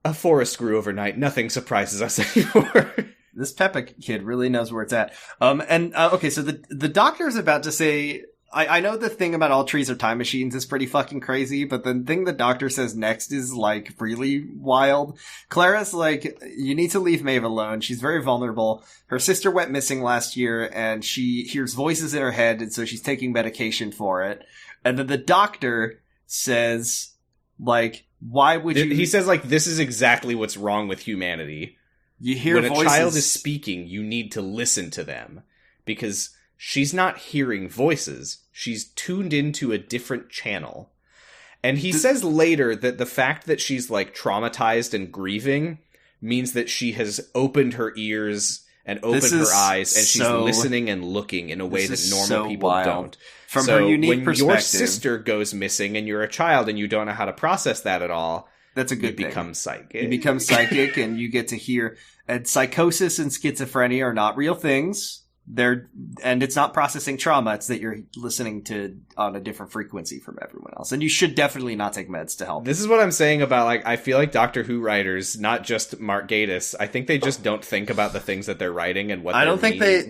B: A forest grew overnight. Nothing surprises us anymore.
A: This Peppa kid really knows where it's at. Okay, so the doctor is about to say, I know the thing about all trees are time machines is pretty fucking crazy, but the thing the doctor says next is, like, really wild. Clara's like, you need to leave Maeve alone. She's very vulnerable. Her sister went missing last year, and she hears voices in her head, and so she's taking medication for it. And then the doctor says, like, why would you...
B: He says, like, this is exactly what's wrong with humanity.
A: You hear
B: when
A: voices...
B: a child is speaking, you need to listen to them. Because she's not hearing voices. She's tuned into a different channel. And he says later that the fact that she's, like, traumatized and grieving means that she has opened her ears and opened her eyes, and she's listening and looking in a way that normal people don't.
A: From her unique perspective.
B: When your sister goes missing and you're a child and you don't know how to process that at all,
A: that's a good thing.
B: You become psychic.
A: You become psychic, and you get to hear... And psychosis and schizophrenia are not real things. And it's not processing trauma. It's that you're listening to on a different frequency from everyone else. And you should definitely not take meds to help.
B: This is what I'm saying about, like, I feel like Doctor Who writers, not just Mark Gatiss, I think they just don't think about the things that they're writing and what
A: I don't think they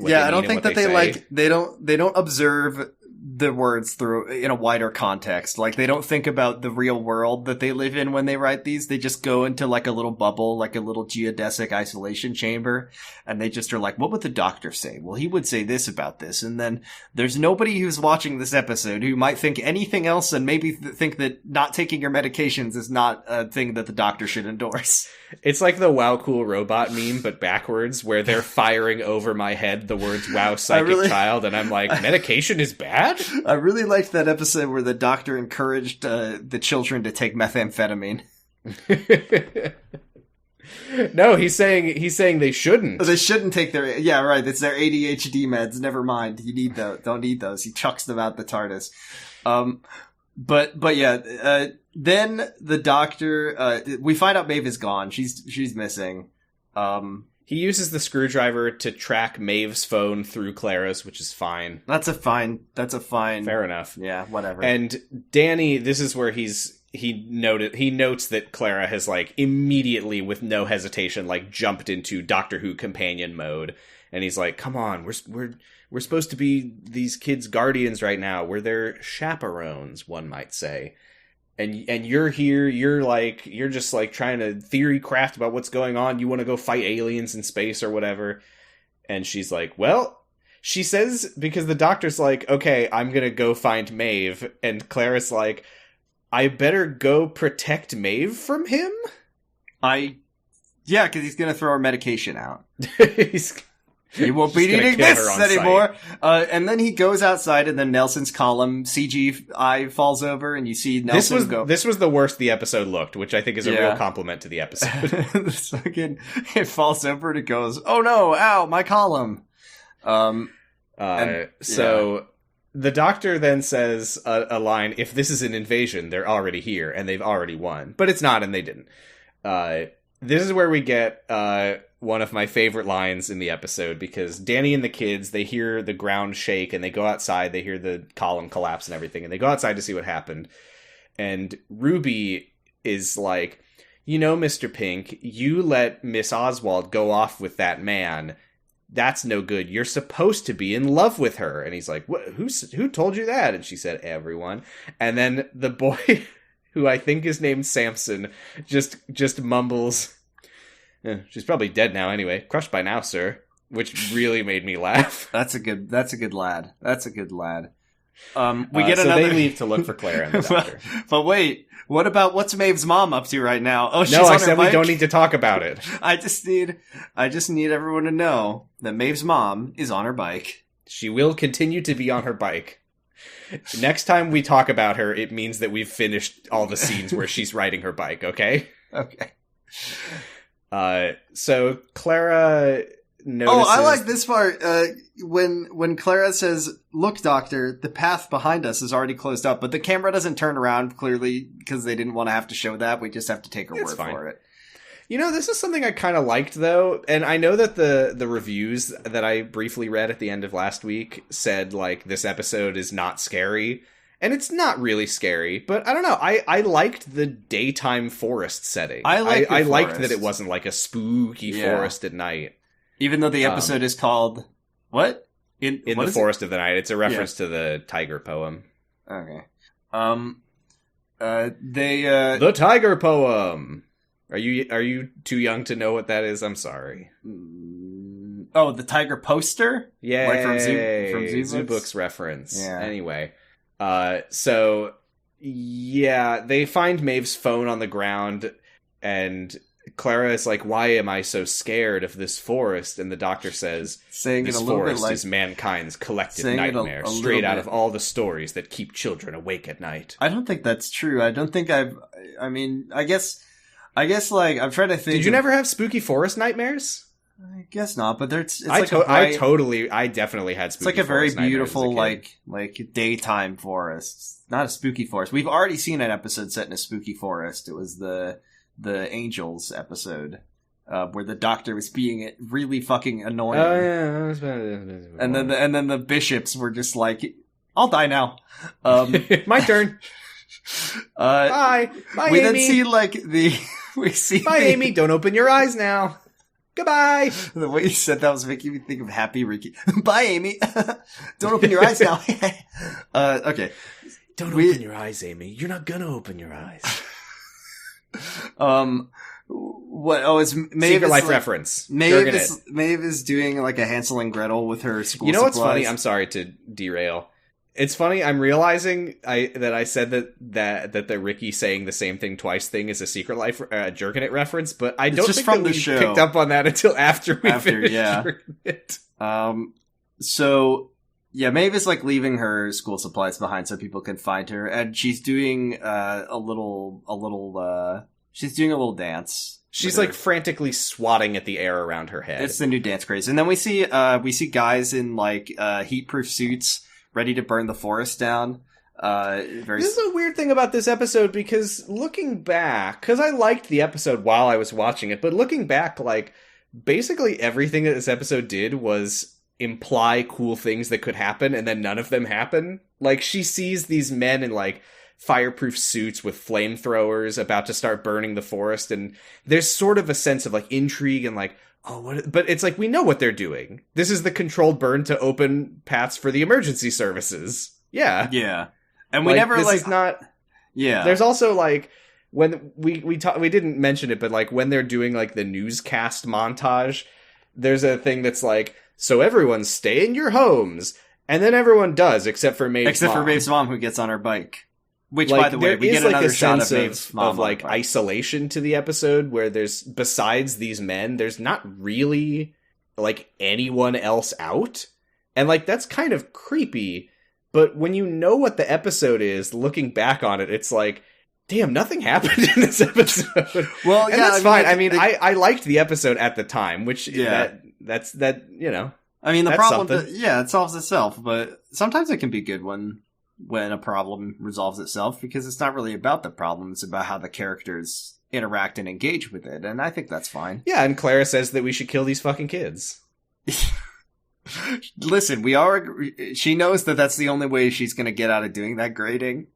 B: they
A: don't observe the words through in a wider context. Like, they don't think about the real world that they live in when they write these. They just go into, like, a little bubble, like a little geodesic isolation chamber, and they just are like, what would the doctor say? Well, he would say this about this. And then there's nobody who's watching this episode who might think anything else, and maybe think that not taking your medications is not a thing that the doctor should endorse.
B: It's like the Wow Cool Robot meme, but backwards, where they're firing over my head the words Wow Psychic Child, and I'm like, medication is bad?
A: I really liked that episode where the doctor encouraged the children to take methamphetamine.
B: No, he's saying they shouldn't.
A: They shouldn't take their... Yeah, right, it's their ADHD meds. Never mind. You need those. Don't need those. He chucks them out the TARDIS. But yeah, then the doctor, we find out Maeve is gone. She's missing.
B: He uses the screwdriver to track Maeve's phone through Clara's, which is fine.
A: That's a fine.
B: Fair enough.
A: Yeah, whatever.
B: And Danny, this is where he notes that Clara has, like, immediately, with no hesitation, like, jumped into Doctor Who companion mode. And he's like, come on, we're supposed to be these kids' guardians right now. We're their chaperones, one might say. And you're here, you're just, like, trying to theory craft about what's going on. You want to go fight aliens in space or whatever. And she's like, well, she says, because the doctor's like, okay, I'm gonna go find Maeve. And Clara's like, I better go protect Maeve from him?
A: Yeah, because he's gonna throw our medication out.
B: He
A: won't be needing this anymore. And then he goes outside, and then Nelson's column CGI falls over, and you see Nelson go.
B: This was the worst the episode looked, which I think is a real compliment to the episode.
A: It falls over, and it goes, "Oh no! Ow! My column."
B: So the doctor then says a line: "If this is an invasion, they're already here, and they've already won." But it's not, and they didn't. This is where we get one of my favorite lines in the episode, because Danny and the kids, they hear the ground shake, and they go outside, they hear the column collapse and everything, and they go outside to see what happened. And Ruby is like, you know, Mr. Pink, you let Miss Oswald go off with that man. That's no good. You're supposed to be in love with her. And he's like, who told you that? And she said, everyone. And then the boy, who I think is named Samson, just mumbles, she's probably dead now anyway. Crushed by now, sir. Which really made me laugh.
A: That's a good lad. We
B: get another. So they leave to look for Clara and the doctor.
A: But wait, what's Maeve's mom up to right now? Oh, she's
B: no,
A: on
B: I
A: her
B: said
A: bike?
B: We don't need to talk about it.
A: I just need everyone to know that Maeve's mom is on her bike.
B: She will continue to be on her bike. Next time we talk about her, it means that we've finished all the scenes where she's riding her bike, okay?
A: Okay.
B: So Clara notices...
A: Oh, I like this part. When Clara says, look, doctor, the path behind us is already closed up, but the camera doesn't turn around, clearly, because they didn't want to have to show that. We just have to take her word for it.
B: You know, this is something I kind of liked, though, and I know that the reviews that I briefly read at the end of last week said, like, this episode is not scary, And it's not really scary, but I don't know. I liked the daytime forest setting.
A: I liked
B: that it wasn't like a spooky forest at night.
A: Even though the episode is called what?
B: In the Forest of the Night. It's a reference to the tiger poem.
A: Okay.
B: The tiger poem. Are you too young to know what that is? I'm sorry.
A: Oh, the tiger poster?
B: Yeah,
A: like from Zoo
B: Books reference.
A: Yeah.
B: Anyway, so yeah, they find Maeve's phone on the ground, and Clara is like, "Why am I so scared of this forest?" And the doctor says, "This forest is mankind's collective nightmare, straight out of all the stories that keep children awake at night."
A: I don't think that's true. I don't think I mean, I guess, like, I'm trying to think.
B: Did you never have spooky forest nightmares?
A: I guess not, but it's
B: I definitely had spooky forest nightmares.
A: It's like a very beautiful, like daytime forest. Not a spooky forest. We've already seen an episode set in a spooky forest. It was the Angels episode, where the doctor was being really fucking annoying.
B: Oh yeah,
A: and then the bishops were just like, "I'll die now."
B: My turn. Bye,
A: we
B: Amy.
A: then see
B: Bye, Amy. Don't open your eyes now. Goodbye.
A: The way you said that was making me think of Happy Ricky. Bye, Amy. Don't open your eyes now. Okay.
B: Don't open your eyes, Amy. You're not gonna open your eyes.
A: What? Oh, it's Maeve.
B: Secret Life reference.
A: Maeve is doing like a Hansel and Gretel with her school.
B: You know
A: supplies.
B: what's funny? I'm sorry to derail. It's funny. I'm realizing that I said that the Ricky saying the same thing twice thing is a Secret Life Jerkin' It reference, but I don't think that we picked up on that until after we finished Jerkin' It.
A: So yeah, Maeve is like leaving her school supplies behind so people can find her, and she's doing a little dance.
B: She's like frantically swatting at the air around her head.
A: It's the new dance craze, and then we see guys in like heat-proof suits, ready to burn the forest down.
B: This is a weird thing about this episode, because looking back, because I liked the episode while I was watching it, but looking back, like, basically everything that this episode did was imply cool things that could happen, and then none of them happen. Like, she sees these men in, like, fireproof suits with flamethrowers about to start burning the forest, and there's sort of a sense of, like, intrigue and, like, but it's like, we know what they're doing. This is the controlled burn to open paths for the emergency services. Yeah.
A: Yeah. And we never,
B: this
A: like...
B: is not...
A: Yeah.
B: There's also, like, when we didn't mention it, but, like, when they're doing, like, the newscast montage, there's a thing that's like, so everyone stay in your homes. And then everyone does, except for Maeve's
A: mom, who gets on her bike. Which,
B: like,
A: by the way, we get
B: like
A: another shot of Maeve's mom.
B: Of like isolation to the episode, where there's, besides these men, there's not really like anyone else out, and like that's kind of creepy. But when you know what the episode is, looking back on it, it's like, damn, nothing happened in this episode.
A: Well,
B: and
A: yeah,
B: that's fine. I mean, I liked the episode at the time, which that's you know.
A: I mean, the problem, it solves itself, but sometimes it can be good when a problem resolves itself, because it's not really about the problem, it's about how the characters interact and engage with it, and I think that's fine.
B: Yeah, and Clara says that we should kill these fucking kids.
A: Listen, she knows that that's the only way she's going to get out of doing that grading.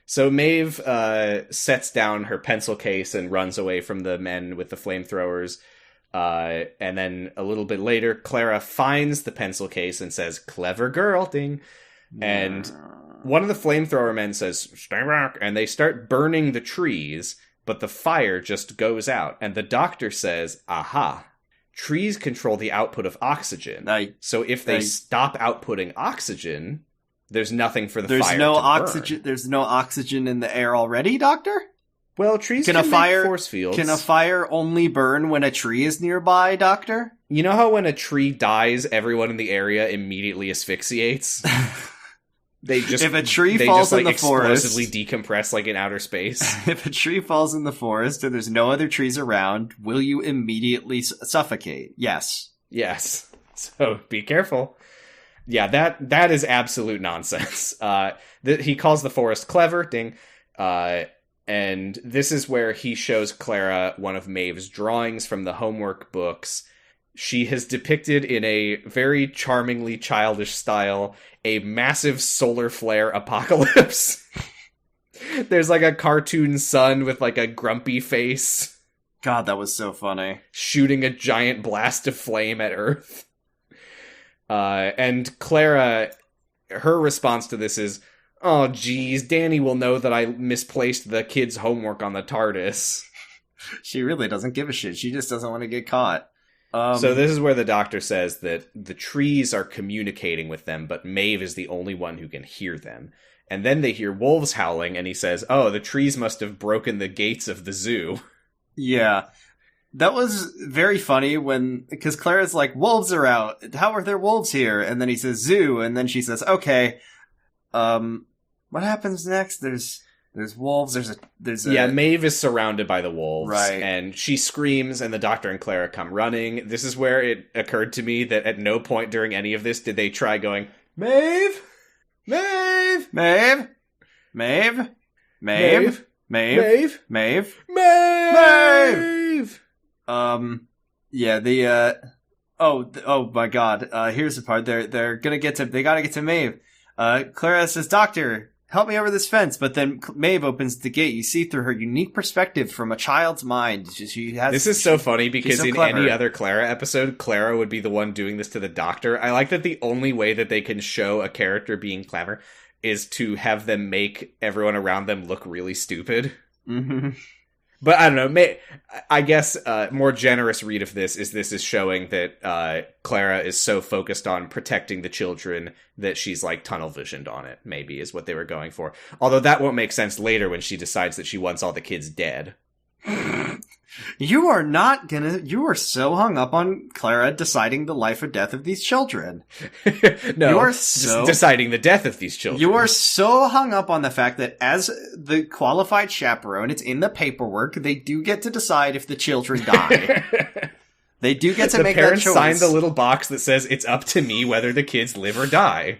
B: So Maeve sets down her pencil case and runs away from the men with the flamethrowers, and then a little bit later, Clara finds the pencil case and says, "Clever girl," ding. And one of the flamethrower men says, "Stay back," and they start burning the trees, but the fire just goes out. And the doctor says, "Aha, trees control the output of oxygen. So if they stop outputting oxygen, there's nothing for the fire to burn."
A: There's no oxygen in the air already, Doctor?
B: Well, trees can make force fields.
A: Can a fire only burn when a tree is nearby, Doctor?
B: You know how when a tree dies, everyone in the area immediately asphyxiates?
A: If a tree falls in the forest,
B: explosively decompress like in outer space.
A: If a tree falls in the forest and there's no other trees around, will you immediately suffocate? Yes.
B: Yes. So be careful. Yeah, that is absolute nonsense. He calls the forest clever, ding. And this is where he shows Clara one of Maeve's drawings from the homework books. she has depicted in a very charmingly childish style a massive solar flare apocalypse. There's like a cartoon sun with like a grumpy face.
A: God, that was so funny.
B: Shooting a giant blast of flame at Earth. And Clara, her response to this is, "Oh, geez, Danny will know that I misplaced the kids' homework on the TARDIS."
A: She really doesn't give a shit. She just doesn't want to get caught.
B: So this is where the Doctor says that the trees are communicating with them, but Maeve is the only one who can hear them. And then they hear wolves howling, and he says, "Oh, the trees must have broken the gates of the zoo."
A: Yeah. That was very funny because Clara's like, wolves are out. How are there wolves here? And then he says zoo, and then she says, okay. What happens next? There's wolves, there's a...
B: Yeah, Maeve is surrounded by the wolves.
A: Right.
B: And she screams, and the Doctor and Clara come running. This is where it occurred to me that at no point during any of this did they try going, Maeve! Maeve!
A: Maeve! Maeve! Maeve! Maeve! Maeve!
B: Maeve!
A: Yeah, oh my god, here's the part, they gotta get to Maeve. Clara says, Doctor, help me over this fence, but then Maeve opens the gate. You see through her unique perspective from a child's mind. This is
B: so funny because in
A: clever.
B: Any other Clara episode, Clara would be the one doing this to the Doctor. I like that the only way that they can show a character being clever is to have them make everyone around them look really stupid.
A: Mm-hmm.
B: But I don't know. I guess a more generous read of this is showing that Clara is so focused on protecting the children that she's like tunnel visioned on it, maybe, is what they were going for. Although that won't make sense later when she decides that she wants all the kids dead.
A: You are so hung up on Clara deciding the life or death of these children.
B: No,
A: you are
B: deciding the death of these children.
A: You are so hung up on the fact that as the qualified chaperone, it's in the paperwork, they do get to decide if the children die. They do get to make that choice.
B: The parents sign the little box that says it's up to me whether the kids live or die.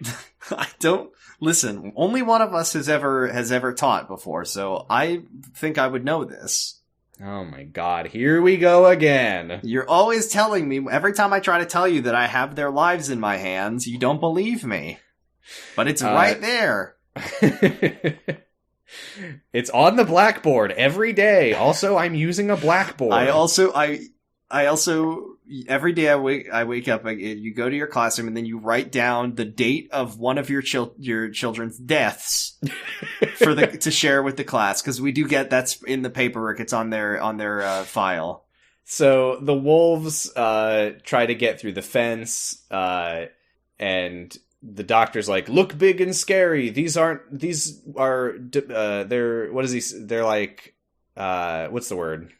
A: Listen, only one of us has ever taught before, so I think I would know this.
B: Oh my god, here we go again.
A: You're always telling me, every time I try to tell you that I have their lives in my hands, you don't believe me. But it's right there.
B: It's on the blackboard every day. Also, I'm using a blackboard.
A: I also every day I wake up, you go to your classroom and then you write down the date of one of your children's deaths to share with the class, because we do get that's in the paperwork. It's on their file.
B: So the wolves try to get through the fence, and the Doctor's like, "Look big and scary. These are they're what is he? They're like what's the word?"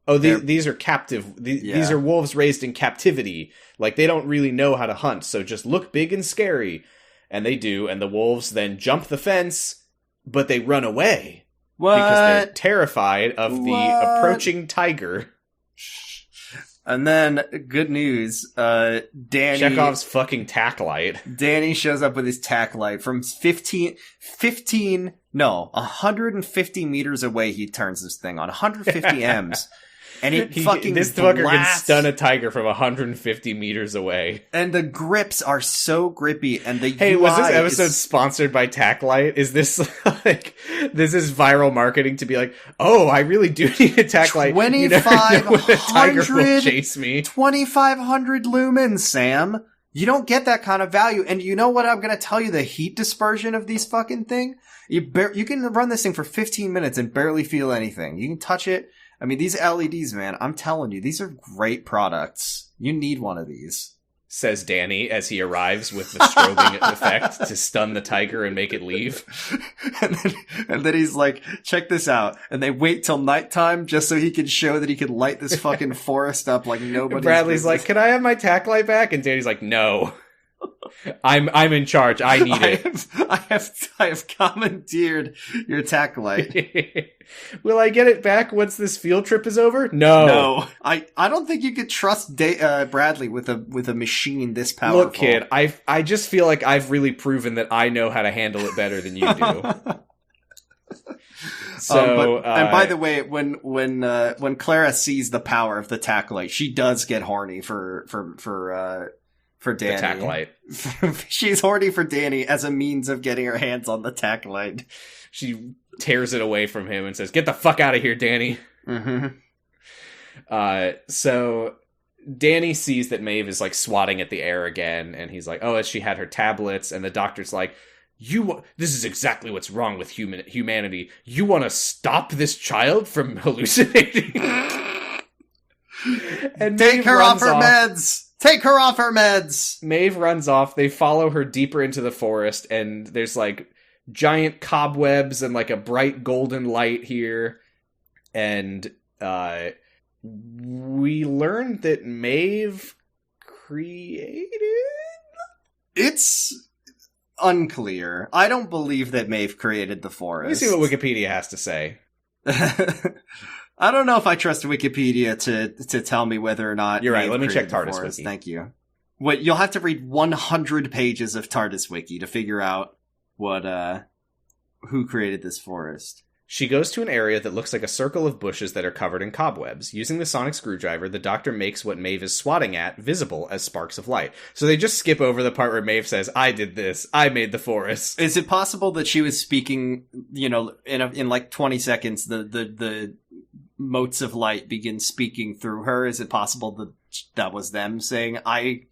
B: Oh, these are captive. These are wolves raised in captivity. Like, they don't really know how to hunt, so just look big and scary. And they do, and the wolves then jump the fence, but they run away.
A: What?
B: Because they're terrified of the approaching tiger.
A: And then, good news, Danny...
B: Chekhov's fucking tack light.
A: Danny shows up with his tack light from 150 meters away. He turns this thing on 150 Ms. And
B: this fucker can stun a tiger from 150 meters away.
A: And the grips are so grippy, and the
B: Hey, was this episode sponsored by Tacklight? Is this like, this is viral marketing to be like, oh, I really do need a Tacklight.
A: 2,500
B: chase me.
A: 2,500 lumens, Sam. You don't get that kind of value. And you know what I'm going to tell you? The heat dispersion of these fucking thing. You can run this thing for 15 minutes and barely feel anything. You can touch it. I mean, these LEDs, man, I'm telling you, these are great products. You need one of these.
B: Says Danny as he arrives with the strobing effect to stun the tiger and make it leave.
A: and then he's like, check this out. And they wait till nighttime just so he can show that he can light this fucking forest up like nobody.
B: Bradley's like, can I have my tack light back? And Danny's like, no. I'm in charge. I need it.
A: I have commandeered your tack light.
B: Will I get it back once this field trip is over? No.
A: I don't think you could trust Bradley with a machine this powerful.
B: Look, kid, I just feel like I've really proven that I know how to handle it better than you do. So,
A: and by the way, when Clara sees the power of the tack light, she does get horny for Danny.
B: the tack light.
A: She's horny for Danny as a means of getting her hands on the tack light.
B: She tears it away from him and says, "Get the fuck out of here, Danny."
A: Mm-hmm.
B: So Danny sees that Maeve is like swatting at the air again, and he's like, "Oh, she had her tablets." And the doctor's like, this is exactly what's wrong with humanity. You want to stop this child from hallucinating? And
A: Take her off her meds! Take her off her meds!
B: Maeve runs off. They follow her deeper into the forest, and there's like giant cobwebs and like a bright golden light here. And we learned that Maeve created...
A: It's unclear. I don't believe that Maeve created the forest.
B: Let me see what Wikipedia has to say.
A: I don't know if I trust Wikipedia to tell me whether or not
B: You're right.
A: Maeve
B: Let me check
A: created the
B: TARDIS
A: forest.
B: Wiki.
A: Thank you. What you'll have to read 100 pages of TARDIS Wiki to figure out who created this forest.
B: She goes to an area that looks like a circle of bushes that are covered in cobwebs. Using the sonic screwdriver, the doctor makes what Maeve is swatting at visible as sparks of light. So they just skip over the part where Maeve says, "I did this. I made the forest."
A: Is it possible that she was speaking, in like 20 seconds, the motes of light begin speaking through her? Is it possible that was them saying, I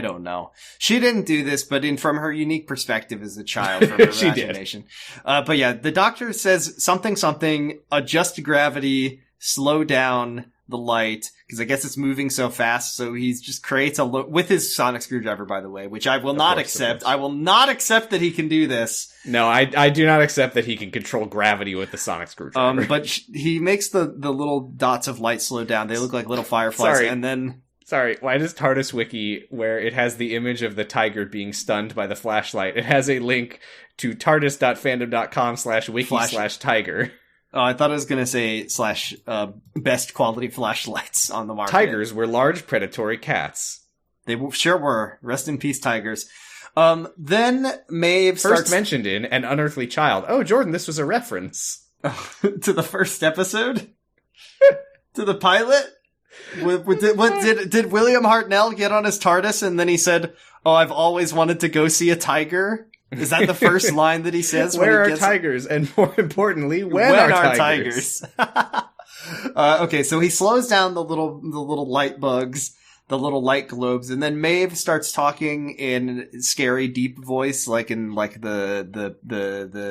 A: don't know. She didn't do this, but from her unique perspective as a child from her
B: She did.
A: imagination. But yeah, the doctor says something, adjust gravity, slow down the light, because I guess it's moving so fast, so he just creates with his sonic screwdriver, by the way, which I will not accept. I will not accept that he can do this.
B: No, I do not accept that he can control gravity with the sonic screwdriver.
A: But he makes the little dots of light slow down. They look like little fireflies,
B: Sorry.
A: and then...
B: Sorry, why does TARDIS Wiki, where it has the image of the tiger being stunned by the flashlight, it has a link to tardis.fandom.com/wiki/tiger.
A: Oh, I thought I was going to say / best quality flashlights on the market.
B: Tigers were large predatory cats.
A: They sure were. Rest in peace, tigers. Then Maeve
B: First mentioned in An Unearthly Child. Oh, Jordan, this was a reference.
A: to the first episode? To the pilot? Did William Hartnell get on his TARDIS and then he said, "Oh, I've always wanted to go see a tiger"? Is that the first line that he says?
B: Where are tigers? And more importantly, when are tigers?
A: Okay, so he slows down the little light bugs, the little light globes, and then Maeve starts talking in scary, deep voice, like in the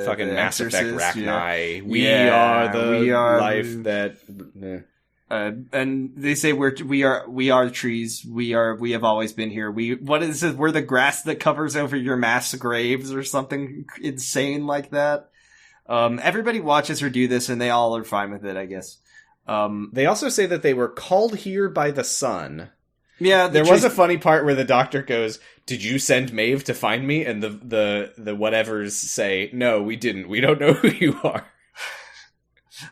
B: fucking
A: the
B: Mass Effect
A: Exorcist,
B: Rachni.
A: Yeah.
B: We are life that.
A: And they say we are the trees. We have always been here. What is it? We're the grass that covers over your mass graves or something insane like that. Everybody watches her do this and they all are fine with it, I guess.
B: They also say that they were called here by the sun.
A: Yeah,
B: there was a funny part where the doctor goes, "Did you send Maeve to find me?" And the whatevers say, "No, we didn't. We don't know who you are."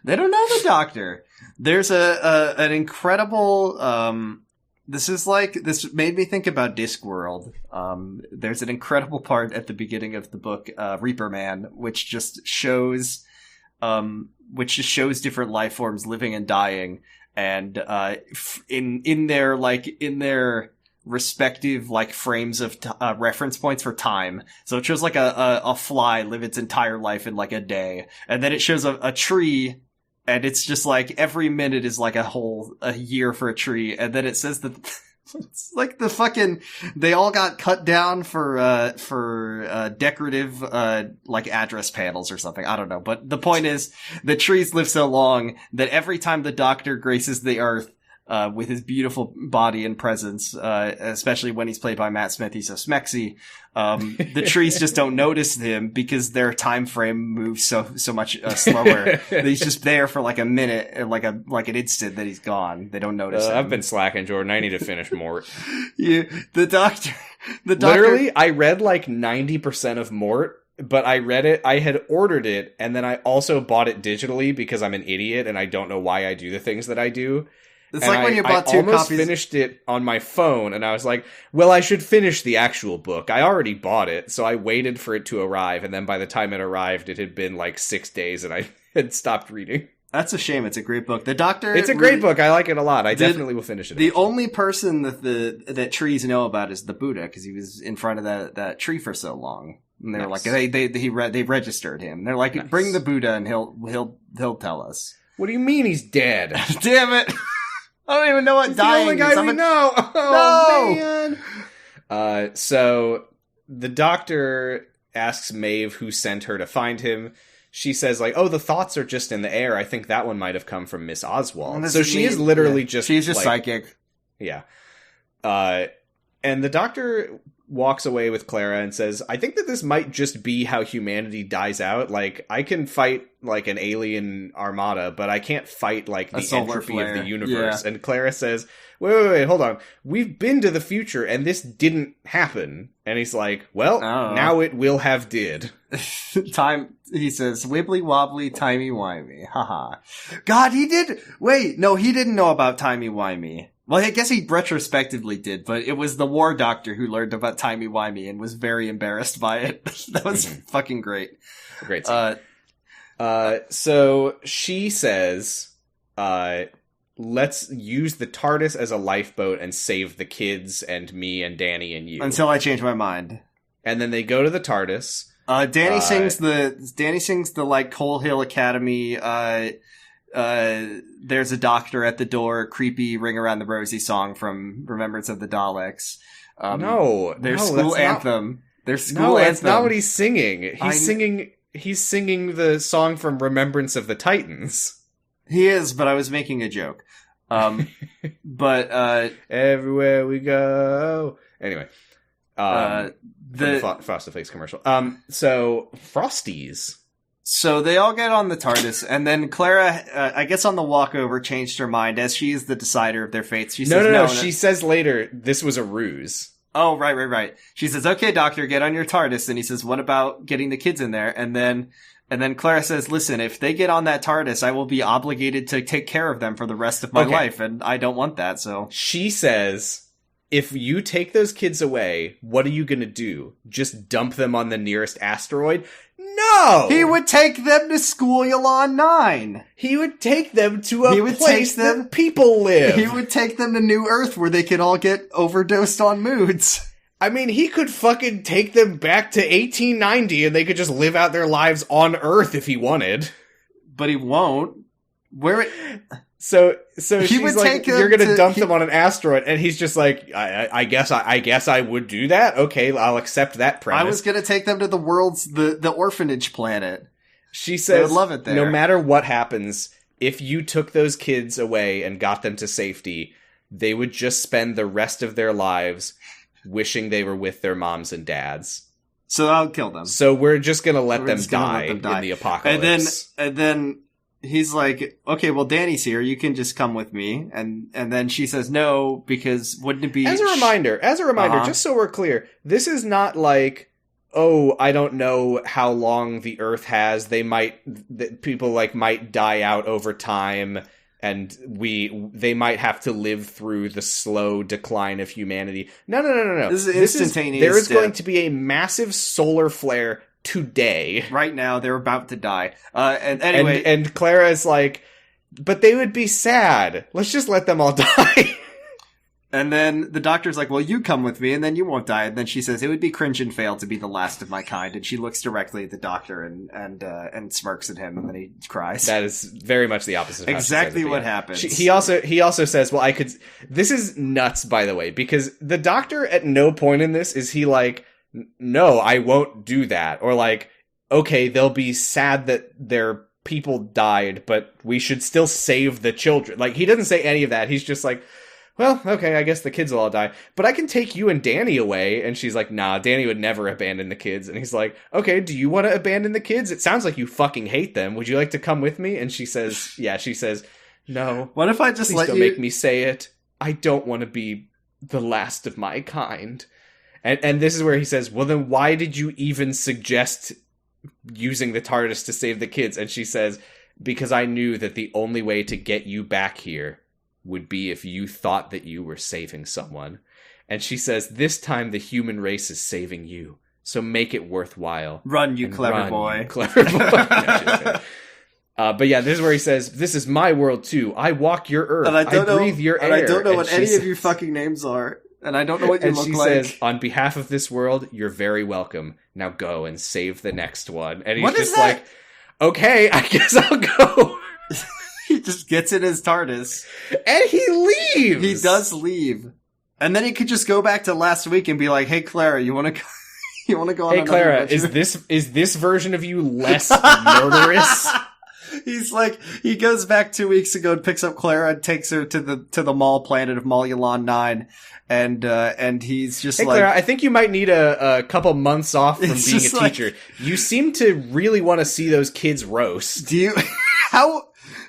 A: They don't know the doctor. There's an incredible, this made me think about Discworld. There's an incredible part at the beginning of the book, Reaper Man, which just shows different life forms living and dying. And, in their respective, frames of, reference points for time. So it shows, a fly live its entire life in, a day. And then it shows a tree, and it's just, every minute is, a year for a tree. And then it says that, it's they all got cut down for decorative, address panels or something. I don't know. But the point is, the trees live so long that every time the doctor graces the earth, with his beautiful body and presence, especially when he's played by Matt Smith, he's so smexy. The trees just don't notice him because their time frame moves so much slower. He's just there for a minute, like an instant that he's gone. They don't notice him.
B: I've been slacking, Jordan. I need to finish Mort.
A: Yeah, the doctor.
B: Literally, I read 90% of Mort. But I read it, I had ordered it, and then I also bought it digitally because I'm an idiot and I don't know why I do the things that I do.
A: It's
B: And
A: like when you bought two
B: almost
A: copies.
B: finished it on my phone, and I was like, well, I should finish the actual book. I already bought it, so I waited for it to arrive, and then by the time it arrived, it had been like 6 days, and I had stopped reading.
A: That's a shame. It's a great book. The Doctor.
B: It's a great book. I like it a lot. I definitely will finish it.
A: The only person that trees know about is the Buddha, because he was in front of that tree for so long. And they were like, they registered him. They're like, bring the Buddha and he'll tell us.
B: What do you mean he's dead?
A: Damn it! I don't even know what
B: He's
A: dying
B: the only guy
A: is.
B: we know. Oh,
A: No!
B: man. So the Doctor asks Maeve who sent her to find him. She says, like, oh, the thoughts are just in the air. I think that one might have come from Miss Oswald. So she is literally just...
A: She's just
B: like,
A: psychic.
B: Yeah. And the Doctor walks away with Clara and says, I think that this might just be how humanity dies out. Like, I can fight, like, an alien armada, but I can't fight, like, the entropy of the universe. Yeah. And Clara says, wait, hold on. We've been to the future, and this didn't happen. And he's like, well, now it will have did.
A: He says, wibbly wobbly, timey wimey. Haha. God, he did. Wait, no, he didn't know about timey wimey. Well, I guess he retrospectively did, but it was the War Doctor who learned about timey wimey and was very embarrassed by it. That was fucking great.
B: Great scene. So she says, let's use the TARDIS as a lifeboat and save the kids and me and Danny and you.
A: Until I change my mind.
B: And then they go to the TARDIS.
A: Danny sings the like Coal Hill Academy, there's a doctor at the door, creepy Ring Around the Rosie song from Remembrance of the Daleks. Their school anthem. Their school anthem.
B: That's not what he's singing. He's singing the song from Remembrance of the Titans.
A: He is, but I was making a joke. But
B: everywhere we go. Anyway,
A: the
B: Frosted Flakes commercial. So Frosties.
A: So they all get on the TARDIS, and then Clara, I guess on the walkover, changed her mind, as she is the decider of their fates. She says, no.
B: She says later, this was a ruse.
A: Oh, right. She says, okay, Doctor, get on your TARDIS. And he says, what about getting the kids in there? And then Clara says, listen, if they get on that TARDIS, I will be obligated to take care of them for the rest of my life, and I don't want that, so.
B: She says, if you take those kids away, what are you gonna do? Just dump them on the nearest asteroid? No!
A: He would take them to Schoolulon 9.
B: He would take them to a place that people live.
A: He would take them to New Earth where they could all get overdosed on moods.
B: I mean, he could fucking take them back to 1890 and they could just live out their lives on Earth if he wanted.
A: But he won't.
B: So
A: he would
B: like,
A: take them
B: you're gonna dump them on an asteroid, and he's just like, I guess I would do that. Okay, I'll accept that premise.
A: I was gonna take them to the orphanage planet.
B: She says,
A: they would love it there.
B: No matter what happens, if you took those kids away and got them to safety, they would just spend the rest of their lives wishing they were with their moms and dads.
A: So I'll kill them.
B: So we're just gonna let them die in the apocalypse.
A: And then he's like, okay, well, Danny's here. You can just come with me. And then she says no, because wouldn't it be...
B: As a reminder, just so we're clear, this is not like, oh, I don't know how long the Earth has. People might die out over time, and they might have to live through the slow decline of humanity. No.
A: This is instantaneous.
B: There is going to be a massive solar flare today.
A: Right now, they're about to die. And anyway...
B: And Clara is like, but they would be sad. Let's just let them all die.
A: And then the Doctor's like, well, you come with me, and then you won't die. And then she says, it would be cringe and fail to be the last of my kind. And she looks directly at the Doctor and smirks at him, and then he cries.
B: That is very much the opposite of how
A: exactly what happens.
B: He also says, well, I could... This is nuts, by the way, because the Doctor at no point in this is he like, no, I won't do that. Or like, okay, they'll be sad that their people died, but we should still save the children. Like, he doesn't say any of that. He's just like, well, okay, I guess the kids will all die, but I can take you and Danny away. And she's like, nah, Danny would never abandon the kids. And he's like, okay, do you want to abandon the kids? It sounds like you fucking hate them. Would you like to come with me? And she says, no.
A: What if I just
B: Please don't make me say it. I don't want to be the last of my kind. And this is where he says, well, then why did you even suggest using the TARDIS to save the kids? And she says, because I knew that the only way to get you back here would be if you thought that you were saving someone. And she says, this time the human race is saving you. So make it worthwhile.
A: Run, you clever boy.
B: You clever boy. No, but yeah, this is where he says, this is my world too. I walk your earth.
A: And I
B: breathe your air.
A: And I don't know
B: and
A: what any of your fucking names are. And I don't know what you look like. And she
B: says, on behalf of this world, you're very welcome. Now go and save the next one. And he's
A: what
B: just
A: is that?
B: like, okay, I guess I'll go.
A: He just gets in his TARDIS.
B: And he leaves!
A: He does leave. And then he could just go back to last week and be like, hey, Clara, you want to go? You want to go on another
B: Clara,
A: adventure?
B: is this version of you less murderous?
A: He's like, he goes back 2 weeks ago and picks up Clara and takes her to the mall planet of Molulon 9. And he's just
B: hey,
A: like,
B: Clara, I think you might need a couple months off from being a teacher. You seem to really want to see those kids roast.
A: Do you,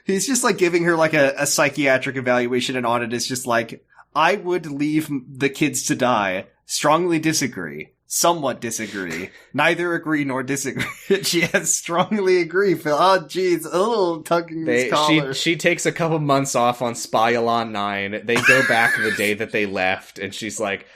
A: he's just like giving her like a psychiatric evaluation and audit is just like, I would leave the kids to die. Strongly disagree. Somewhat disagree. Neither agree nor disagree. She has strongly agree. Phil. Oh, jeez. A little tugging his collar.
B: She takes a couple months off on Spyalon 9. They go back the day that they left, and she's like,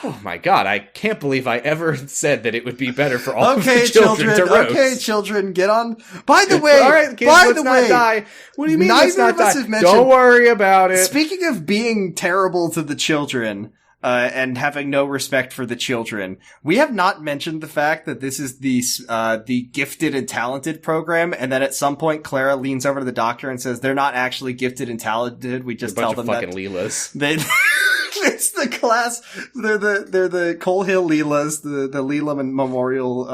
B: oh my god, I can't believe I ever said that it would be better for all of the children to roast.
A: Okay, children, get on. By the way,
B: all right, kids, let's not die. What do you mean let's not die? Don't worry about it.
A: Speaking of being terrible to the children, and having no respect for the children, we have not mentioned the fact that this is the gifted and talented program, and then at some point Clara leans over to the doctor and says they're not actually gifted and talented. We just tell them that
B: fucking Leelas.
A: It's the class. They're the Coal Hill Leelas, the Leela Memorial.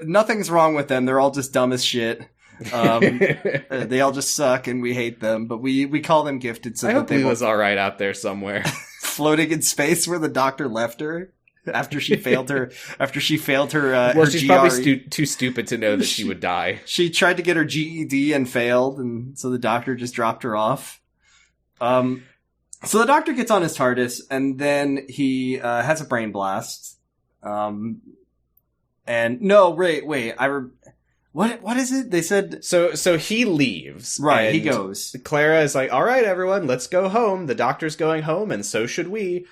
A: Nothing's wrong with them. They're all just dumb as shit. They all just suck and we hate them, but we call them gifted. So
B: I
A: that
B: hope
A: they
B: Leela's all right out there somewhere.
A: Floating in space where the doctor left her after she failed her.
B: Well,
A: her
B: she's
A: GRE.
B: Probably too stupid to know that she would die.
A: She tried to get her GED and failed, and so the doctor just dropped her off. So the doctor gets on his TARDIS, and then he has a brain blast. And no, wait. What is it? They said
B: so he leaves.
A: Right, he goes.
B: Clara is like, all right, everyone, let's go home. The doctor's going home, and so should we.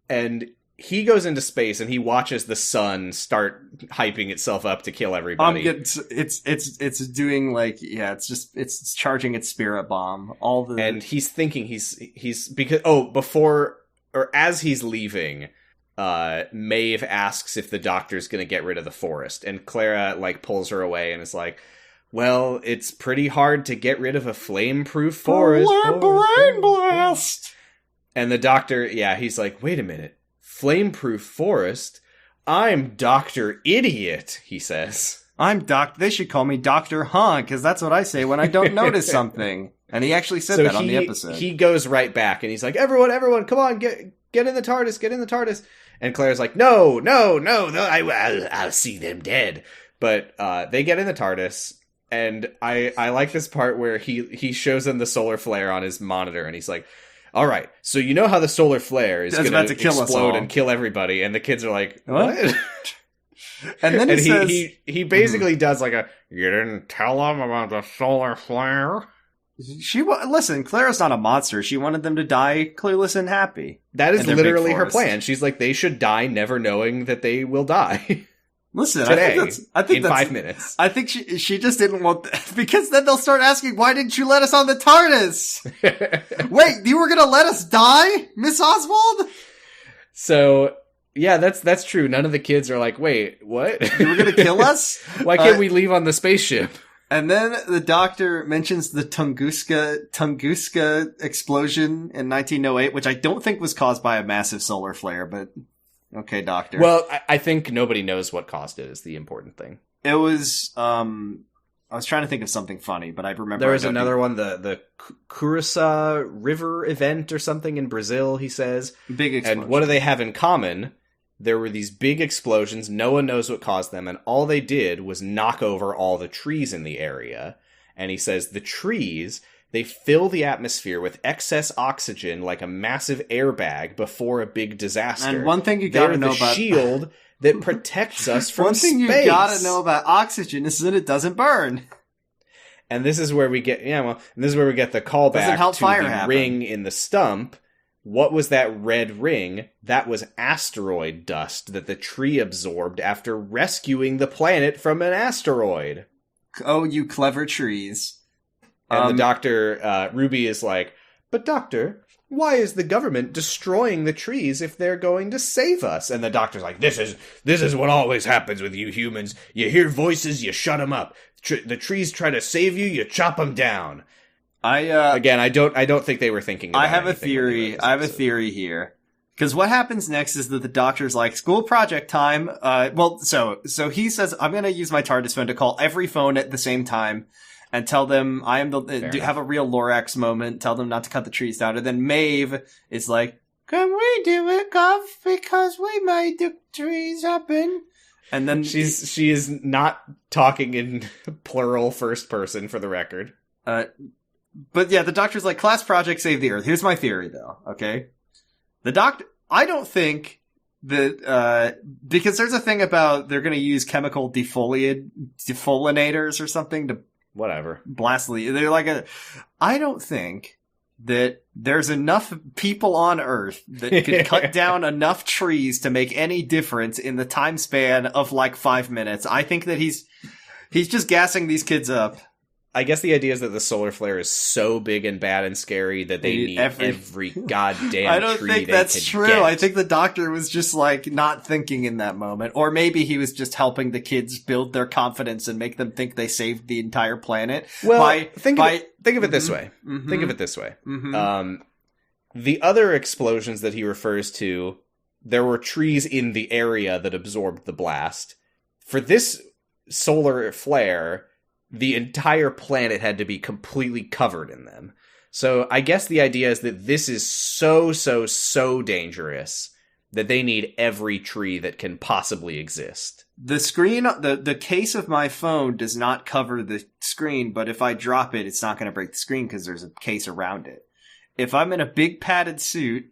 B: And he goes into space, and he watches the sun start hyping itself up to kill everybody.
A: It's doing like, yeah, it's charging its spirit bomb.
B: And he's thinking he's because before or as he's leaving, Maeve asks if the doctor's gonna get rid of the forest, and Clara like pulls her away and is like, well, it's pretty hard to get rid of a flame-proof forest.
A: Brain blast!
B: And the doctor, he's like, wait a minute. Flame-proof forest? I'm Dr. Idiot, he says.
A: They should call me Dr. Because that's what I say when I don't notice something. And he actually said that on the episode.
B: He goes right back, and he's like, everyone, come on, get in the TARDIS, And Claire's like, no, I'll see them dead. But they get in the TARDIS, and I like this part where he shows them the solar flare on his monitor, and he's like, all right, so you know how the solar flare is going to explode and kill everybody, and the kids are like, what?
A: And then
B: he basically does like you didn't tell them about the solar flare?
A: Listen, Clara's not a monster. She wanted them to die clueless and happy.
B: That is literally her plan. She's like, they should die never knowing that they will die.
A: Listen,
B: today,
A: I think
B: in 5 minutes.
A: I think she just didn't want because then they'll start asking, why didn't you let us on the TARDIS? Wait, you were gonna let us die, Miss Oswald?
B: So, yeah, that's true. None of the kids are like, wait, what?
A: You were gonna kill us?
B: Why can't we leave on the spaceship?
A: And then the doctor mentions the Tunguska explosion in 1908, which I don't think was caused by a massive solar flare, but okay, doctor.
B: Well, I think nobody knows what caused it is the important thing.
A: It was, I was trying to think of something funny, but I remember...
B: There was another one, the Curacao River event or something in Brazil, he says.
A: Big explosion.
B: And what do they have in common? There were these big explosions, no one knows what caused them, and all they did was knock over all the trees in the area. And he says the trees, they fill the atmosphere with excess oxygen like a massive airbag before a big disaster.
A: And one thing you gotta know about...
B: shield that protects us from space.
A: One thing you gotta know about oxygen is that it doesn't burn.
B: And this is where we get the callback
A: Doesn't help
B: to
A: fire
B: the
A: happen.
B: ring in the stump. What was that red ring? That was asteroid dust that the tree absorbed after rescuing the planet from an asteroid.
A: Oh, you clever trees.
B: And the doctor, Ruby is like, but doctor, why is the government destroying the trees if they're going to save us? And the doctor's like, this is what always happens with you humans. You hear voices, you shut them up. The trees try to save you, you chop them down. Again, I don't think they were thinking about
A: I have a
B: anything when they
A: theory.
B: wrote this
A: I have a
B: episode.
A: theory here. Because what happens next is that the doctor's like, school project time. So he says, I'm going to use my TARDIS phone to call every phone at the same time and tell them I am have a real Lorax moment, tell them not to cut the trees down. And then Maeve is like, can we do it, Gov? Because we made the trees happen. And then
B: she is not talking in plural first person for the record.
A: But yeah, the doctor's like, class project save the Earth. Here's my theory, though, okay? I don't think that, because there's a thing about they're going to use chemical defoliators or something to
B: whatever
A: blast I don't think that there's enough people on Earth that could cut down enough trees to make any difference in the time span of like 5 minutes. I think that he's just gassing these kids up.
B: I guess the idea is that the solar flare is so big and bad and scary that they need every goddamn
A: I don't
B: tree
A: think
B: they
A: that's
B: could
A: true.
B: get.
A: I think the doctor was just like not thinking in that moment. Or maybe he was just helping the kids build their confidence and make them think they saved the entire planet.
B: Well, think of it this way.
A: Mm-hmm.
B: Think of it this way.
A: Mm-hmm.
B: The other explosions that he refers to, there were trees in the area that absorbed the blast. For this solar flare, the entire planet had to be completely covered in them. So I guess the idea is that this is so dangerous that they need every tree that can possibly exist.
A: The screen, the case of my phone does not cover the screen, but if I drop it, it's not going to break the screen because there's a case around it. If I'm in a big padded suit,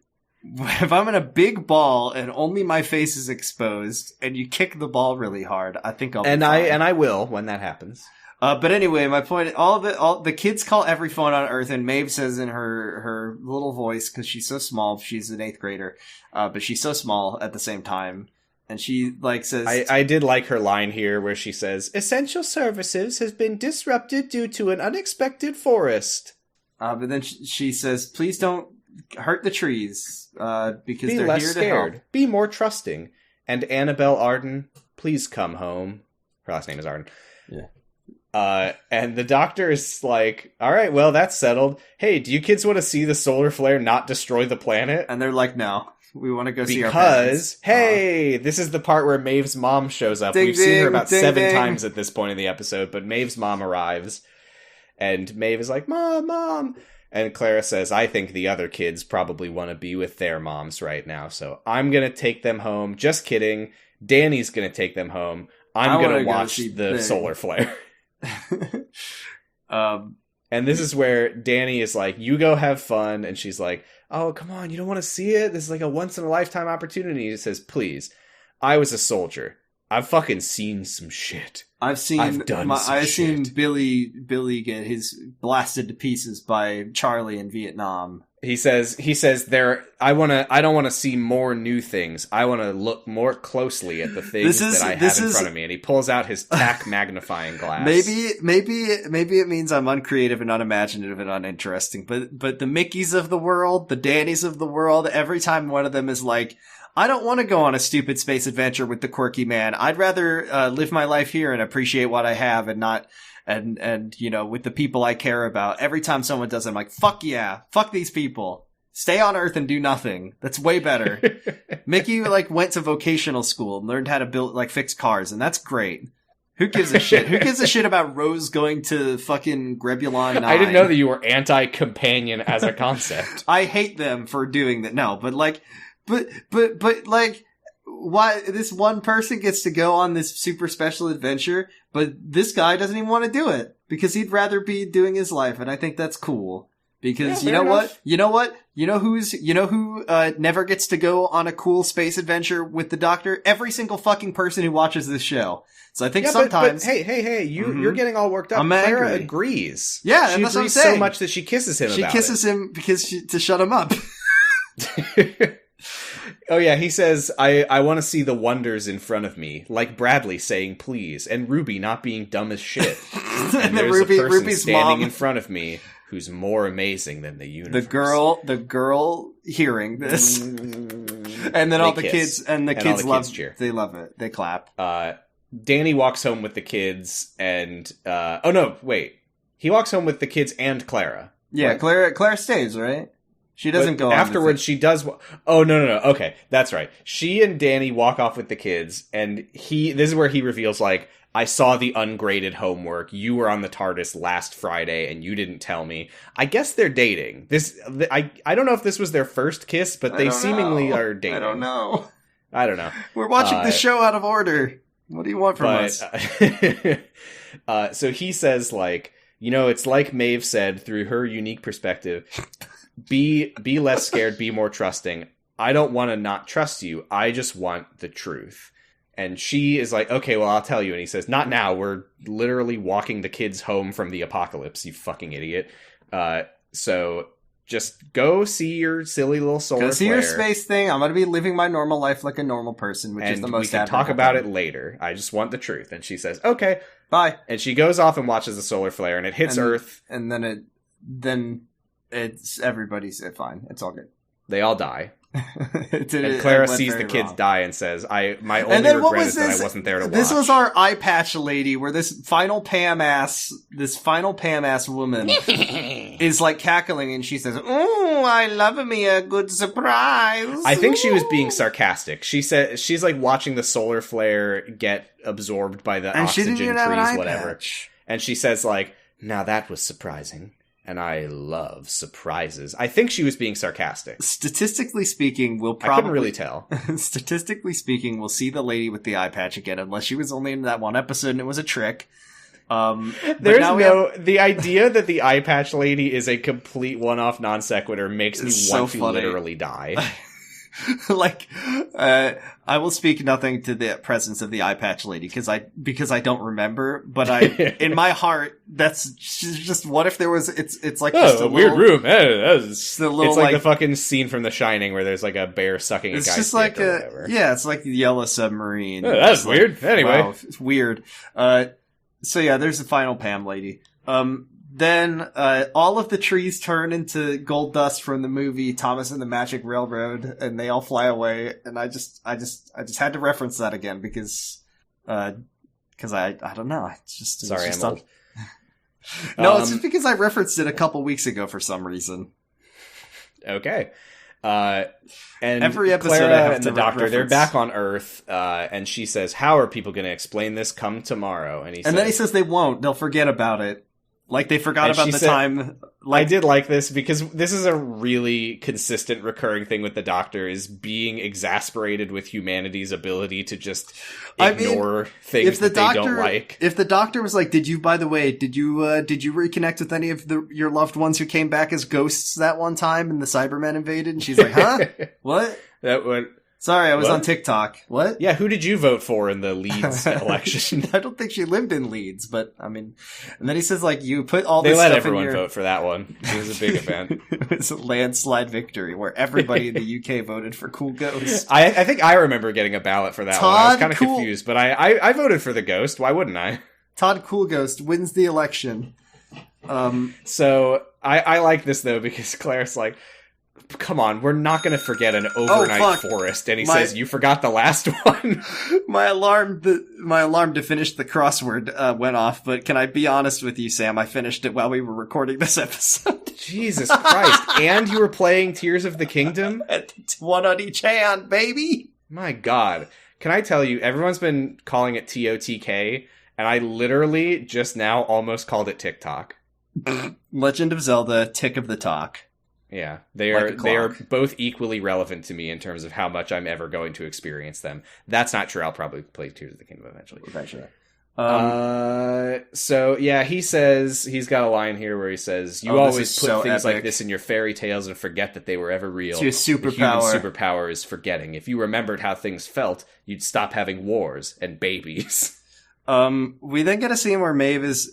A: if I'm in a big ball and only my face is exposed, and you kick the ball really hard, I think I'll be fine.
B: I will when that happens.
A: But anyway, my point, all the kids call every phone on Earth, and Maeve says in her little voice, because she's so small, she's an 8th grader, but she's so small at the same time, and she, like, says...
B: I did like her line here where she says, essential services has been disrupted due to an unexpected forest.
A: But then she says, please don't hurt the trees, because
B: Be
A: they're
B: less
A: here
B: scared.
A: to help.
B: Be more trusting. And Annabelle Arden, please come home. Her last name is Arden.
A: Yeah.
B: And the doctor is like, all right, well, that's settled. Hey, do you kids want to see the solar flare not destroy the planet?
A: And they're like, no, we want to go see our parents.
B: Because, hey, this is the part where Maeve's mom shows up.
A: Ding,
B: We've seen her
A: ding,
B: about
A: ding,
B: 7
A: ding.
B: times at this point in the episode, but Maeve's mom arrives. And Maeve is like, Mom. And Clara says, I think the other kids probably want to be with their moms right now, so I'm going to take them home. Just kidding. Danny's going to take them home. I'm going to watch the solar flare. And this is where Danny is like, you go have fun. And she's like, oh, come on, you don't want to see it? This is like a once-in-a-lifetime opportunity. He says, please, I was a soldier. I've fucking seen some shit. I've seen
A: Billy get his blasted to pieces by Charlie in Vietnam.
B: He says I don't want to see more new things. I want to look more closely at the things that I have in front of me. And he pulls out his tack magnifying glass.
A: Maybe it means I'm uncreative and unimaginative and uninteresting. But the Mickeys of the world, the Dannys of the world, every time one of them is like, I don't want to go on a stupid space adventure with the quirky man. I'd rather live my life here and appreciate what I have and not and you know, with the people I care about. Every time someone does it, I'm like, fuck yeah, fuck these people. Stay on Earth and do nothing. That's way better. Mickey went to vocational school and learned how to fix cars, and that's great. Who gives a shit? Who gives a shit about Rose going to fucking Grebulon 9?
B: I didn't know that you were anti-companion as a concept.
A: I hate them for doing that. No, but why this one person gets to go on this super special adventure, but this guy doesn't even want to do it because he'd rather be doing his life, and I think that's cool. Because
B: Yeah,
A: you know
B: fair
A: what?
B: enough.
A: You know who never gets to go on a cool space adventure with the Doctor? Every single fucking person who watches this show. So I think sometimes...
B: But hey, you're getting all worked up.
A: I'm
B: Clara
A: angry.
B: agrees.
A: Yeah,
B: she
A: and that's what I'm
B: agrees so
A: saying.
B: much that she kisses him
A: She
B: about
A: kisses him because to shut him up.
B: it. Oh yeah, he says, I want to see the wonders in front of me, like Bradley saying please, and Ruby not being dumb as shit. And
A: then
B: there's a person
A: Ruby's
B: standing
A: mom.
B: in front of me who's more amazing than the universe.
A: The girl hearing this. And then all the kids love
B: cheer.
A: They love it. They clap.
B: Danny walks home with the kids and oh no, wait. He walks home with the kids and Clara.
A: Yeah,
B: What?
A: Claire stays, right? She doesn't
B: But
A: go on
B: afterwards. She does. Oh no. Okay, that's right. She and Danny walk off with the kids, and this is where he reveals, like, I saw the ungraded homework. You were on the TARDIS last Friday, and you didn't tell me. I guess they're dating. I don't know if this was their first kiss, but they seemingly are dating.
A: I don't know.
B: We're
A: watching the show out of order. What do you want from us?
B: So he says, like, it's like Maeve said through her unique perspective. Be less scared, be more trusting. I don't want to not trust you. I just want the truth. And she is like, okay, well, I'll tell you. And he says, not now. We're literally walking the kids home from the apocalypse, you fucking idiot. So just go see your silly little solar flare.
A: Go see your space thing. I'm going to be living my normal life like a normal person, which is the most
B: we can talk about it later. I just want the truth. And she says, okay.
A: Bye.
B: And she goes off and watches the solar flare, and it hits Earth.
A: And then it's everybody's fine. It's all good.
B: They all die.
A: And
B: Clara sees the kids die and says, my only regret is that I wasn't there to watch.
A: This was our eye patch lady, where this final Pam ass woman is like cackling, and she says, "Oh, I love me a good surprise."
B: I think she was being sarcastic. She said she's like watching the solar flare get absorbed by the oxygen trees, whatever. And she says, like, now that was surprising. And I love surprises. I think she was being sarcastic.
A: Statistically speaking,
B: I couldn't really tell.
A: Statistically speaking, we'll see the lady with the eye patch again, unless she was only in that one episode and it was a trick.
B: The idea that the eye patch lady is a complete one-off non sequitur makes me want to literally die.
A: Like, I will speak nothing to the presence of the eye patch lady because I don't remember, but in my heart, that's just, what if there was, it's like, just
B: a weird room.
A: It's
B: like the fucking scene from The Shining where there's like a bear sucking a guy's
A: just like
B: dick or whatever.
A: Yeah, it's like the Yellow Submarine.
B: That's weird. Anyway.
A: Wow, it's weird. So yeah, there's the final Pam lady. Then all of the trees turn into gold dust from the movie Thomas and the Magic Railroad, and they all fly away. And I just had to reference that again because I don't know.
B: Sorry, I'm old.
A: No, it's just because I referenced it a couple weeks ago for some reason.
B: Okay. And
A: every episode
B: Clara
A: I have
B: and
A: to
B: the doctor,
A: reference.
B: they're back on Earth, and she says, how are people going to explain this? Come tomorrow. And
A: then he says they won't. They'll forget about it. Like they forgot about the time.
B: I did like this because this is a really consistent recurring thing with the Doctor, is being exasperated with humanity's ability to just ignore things that they don't like.
A: If the Doctor was like, did you reconnect with any of your loved ones who came back as ghosts that one time and the Cybermen invaded? And she's like, huh? What?
B: That would...
A: Sorry, I was on TikTok. What?
B: Yeah, who did you vote for in the Leeds election?
A: I don't think she lived in Leeds, but I mean... And then he says, like, you put all this
B: stuff in
A: They let
B: everyone vote for that one. It was a big event.
A: It was a landslide victory where everybody in the UK voted for Cool Ghost.
B: I think I remember getting a ballot for that one. I was kind of confused, but I voted for the Ghost. Why wouldn't I?
A: Todd Cool Ghost wins the election.
B: So I like this, though, because Claire's like... Come on, we're not going to forget an overnight forest. And he says, you forgot the last one.
A: My alarm to finish the crossword went off, but can I be honest with you, Sam? I finished it while we were recording this episode.
B: Jesus Christ. And you were playing Tears of the Kingdom?
A: One on each hand, baby.
B: My God. Can I tell you, everyone's been calling it TOTK, and I literally just now almost called it TikTok.
A: Legend of Zelda, Tick of the Talk.
B: Yeah, they are both equally relevant to me in terms of how much I'm ever going to experience them. That's not true. I'll probably play Tears of the Kingdom eventually. So yeah, he says, he's got a line here where he says, "You always put things like this in your fairy tales and forget that they were ever real.
A: It's your
B: The human
A: superpower.
B: superpower is forgetting. If you remembered how things felt, you'd stop having wars and babies."
A: We then get a scene where Maeve is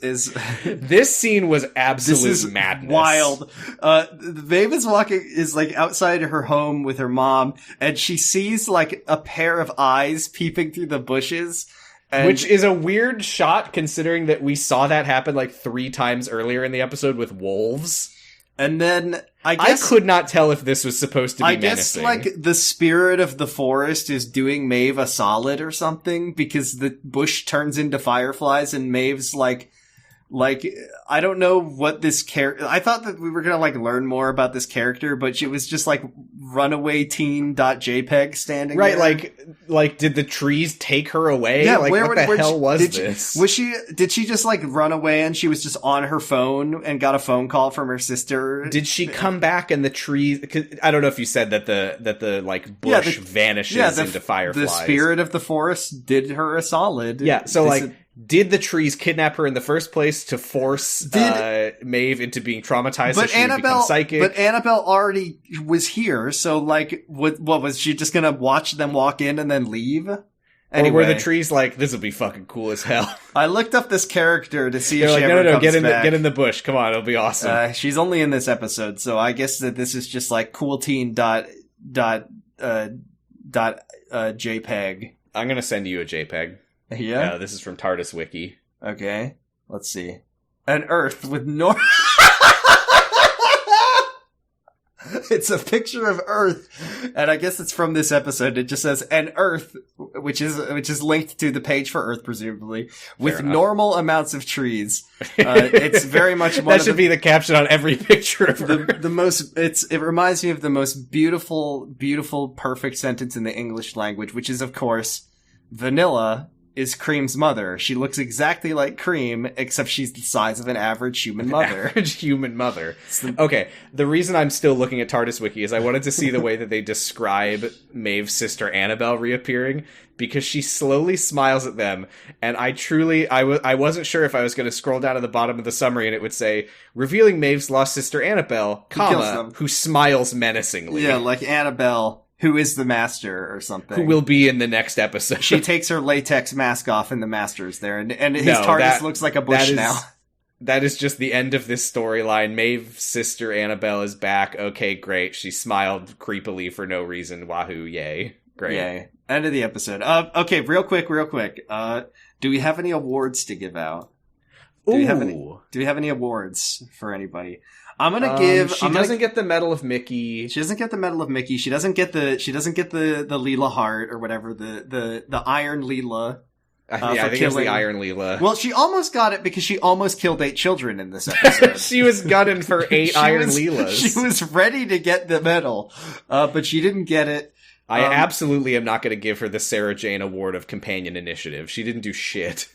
B: This scene was absolute
A: this is
B: madness.
A: wild. Maeve is like outside her home with her mom, and she sees like a pair of eyes peeping through the bushes.
B: Which is a weird shot considering that we saw that happen like 3 times earlier in the episode with wolves.
A: And then I
B: could not tell if this was supposed to be
A: guess
B: menacing.
A: like the spirit of the forest is doing Maeve a solid or something, because the bush turns into fireflies and Maeve's like I don't know what this character. I thought that we were gonna like learn more about this character, but she was just like runaway teen.jpg standing
B: right,
A: there.
B: like did the trees take her away?
A: Yeah,
B: like what the hell was this?
A: Did she just like run away and she was just on her phone and got a phone call from her sister?
B: Did she come back and the trees? 'Cause I don't know if you said that the like bush vanishes into fireflies.
A: The spirit of the forest did her a solid.
B: Yeah, so did the trees kidnap her in the first place to force Maeve into being traumatized so she would become psychic?
A: But Annabelle already was here, so like, what was she just gonna watch them walk in and then leave? Anyway,
B: or were the trees like, this will be fucking cool as hell?
A: I looked up this character to see if
B: They're
A: she
B: like,
A: ever comes
B: get
A: back.
B: in the bush. Come on, it'll be awesome.
A: She's only in this episode, so I guess that this is just like cool teen JPEG.
B: I'm gonna send you a JPEG.
A: Yeah?
B: This is from TARDIS Wiki.
A: Okay, let's see. An Earth with It's a picture of Earth, and I guess it's from this episode. It just says an Earth, which is linked to the page for Earth, presumably, with normal amounts of trees. It's very much one
B: that should be the caption on every picture of Earth.
A: It reminds me of the most beautiful, perfect sentence in the English language, which is, of course, vanilla is Cream's mother. She looks exactly like Cream, except she's the size of an average human mother.
B: Average human mother. Okay, the reason I'm still looking at TARDIS Wiki is I wanted to see the way that they describe Maeve's sister Annabelle reappearing, because she slowly smiles at them, and I wasn't sure if I was going to scroll down to the bottom of the summary and it would say, revealing Maeve's lost sister Annabelle, who smiles menacingly.
A: Yeah, like Annabelle, who is the master or something.
B: Who will be in the next episode.
A: She takes her latex mask off and the master's there, and his TARDIS looks like a bush now.
B: That is just the end of this storyline. Maeve's sister Annabelle is back. Okay, great. She smiled creepily for no reason. Wahoo, yay. Great.
A: Yay. End of the episode. Okay, real quick. Do we have any awards to give out? Do we have any awards for anybody? I'm gonna give.
B: She doesn't get the Medal of Mickey.
A: She doesn't get the Medal of Mickey. She doesn't get the Leela Heart or whatever, the Iron Leela.
B: I think it's the Iron Leela.
A: Well, she almost got it because she almost killed 8 children in this episode.
B: She was gunning for 8 Iron Leelas.
A: She was ready to get the medal, but she didn't get it.
B: I absolutely am not going to give her the Sarah Jane Award of Companion Initiative. She didn't do shit.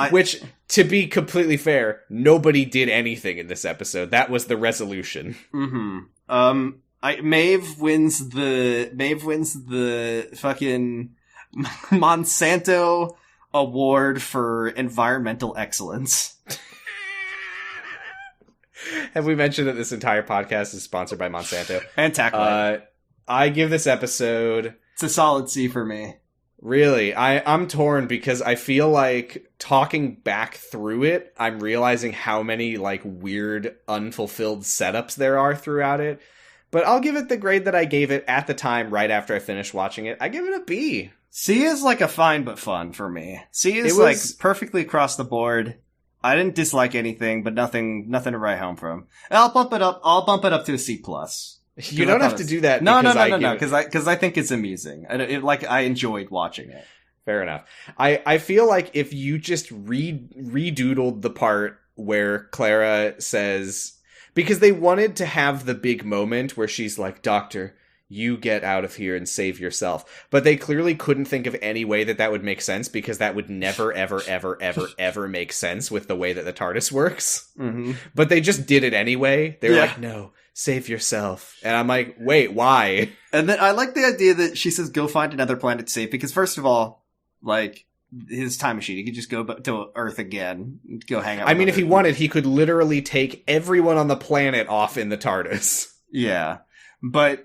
A: Which,
B: to be completely fair, nobody did anything in this episode. That was the resolution.
A: Mm-hmm. Maeve wins the fucking Monsanto Award for Environmental Excellence.
B: Have we mentioned that this entire podcast is sponsored by Monsanto?
A: And Tackle.
B: I give this episode...
A: It's a solid C for me.
B: Really? I'm torn because I feel like talking back through it, I'm realizing how many like weird unfulfilled setups there are throughout it. But I'll give it the grade that I gave it at the time right after I finished watching it. I give it a B.
A: C is like a fine but fun for me. C is like perfectly across the board. I didn't dislike anything, but nothing to write home from. I'll bump it up to a C+.
B: You don't have to do that.
A: No, because I think it's amusing. I enjoyed watching it.
B: Fair enough. I feel like if you just redoodled the part where Clara says, because they wanted to have the big moment where she's like, Doctor, you get out of here and save yourself. But they clearly couldn't think of any way that would make sense, because that would never, ever, ever, ever, ever make sense with the way that the TARDIS works.
A: Mm-hmm.
B: But they just did it anyway. They were like, no, save yourself. And I'm like, wait, why?
A: And then I like the idea that she says, go find another planet to save. Because first of all, like, his time machine. He could just go to Earth again, go hang out.
B: I mean, if he wanted, he could literally take everyone on the planet off in the TARDIS.
A: Yeah, but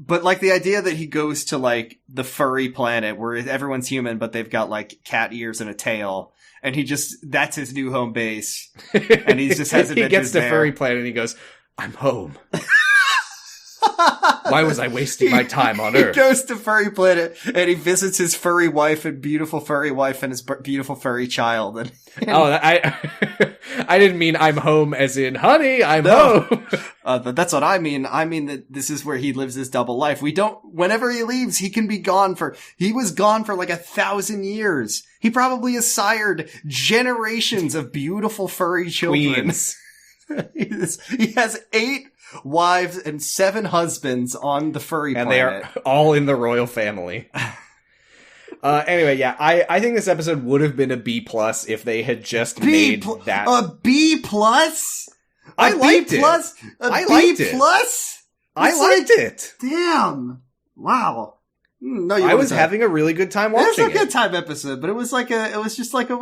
A: like the idea that he goes to like the furry planet where everyone's human, but they've got like cat ears and a tail, and that's his new home base, and he just has
B: he gets to furry planet and he goes, "I'm home." Why was I wasting my time on Earth?
A: He goes to furry planet and he visits his furry wife and beautiful furry wife and his beautiful furry child. And
B: I didn't mean I'm home as in, honey, I'm home.
A: But that's what I mean. I mean that this is where he lives his double life. Whenever he leaves, he can be he was gone for like 1,000 years. He probably has sired generations of beautiful furry children.
B: Queens.
A: He has 8 wives and 7 husbands on the furry planet.
B: And they are all in the royal family. Anyway, yeah, I think this episode would have been a B+ if they had just made that.
A: A B+?
B: I liked it. I liked it. I liked it.
A: Damn. Wow. No,
B: I was having a really good time watching it.
A: It was a good time episode, but it was just like a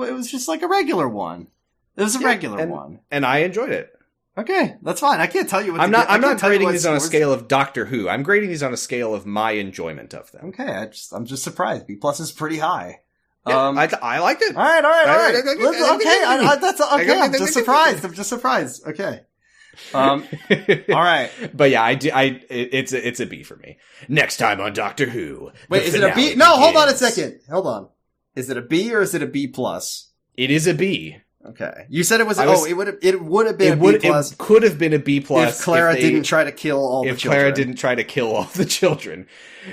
A: regular one. It was a regular one.
B: And I enjoyed it.
A: Okay, that's fine. I can't tell you what
B: I'm not grading these on a scale of Doctor Who. I'm grading these on a scale of my enjoyment of them.
A: Okay, I'm just surprised. B+ is pretty high.
B: Yeah, I liked it.
A: All right. Okay, I'm just surprised. Okay. All right.
B: But yeah, it's a B for me. Next time on Doctor Who.
A: Wait, is it a B? No, hold on a second. Hold on. Is it a B or is it a B+?
B: It is a B.
A: Okay. You said it was, it would have been a B+.
B: It could have been a B+.
A: If Clara didn't try to kill all the children.
B: If Clara didn't try to kill all the children.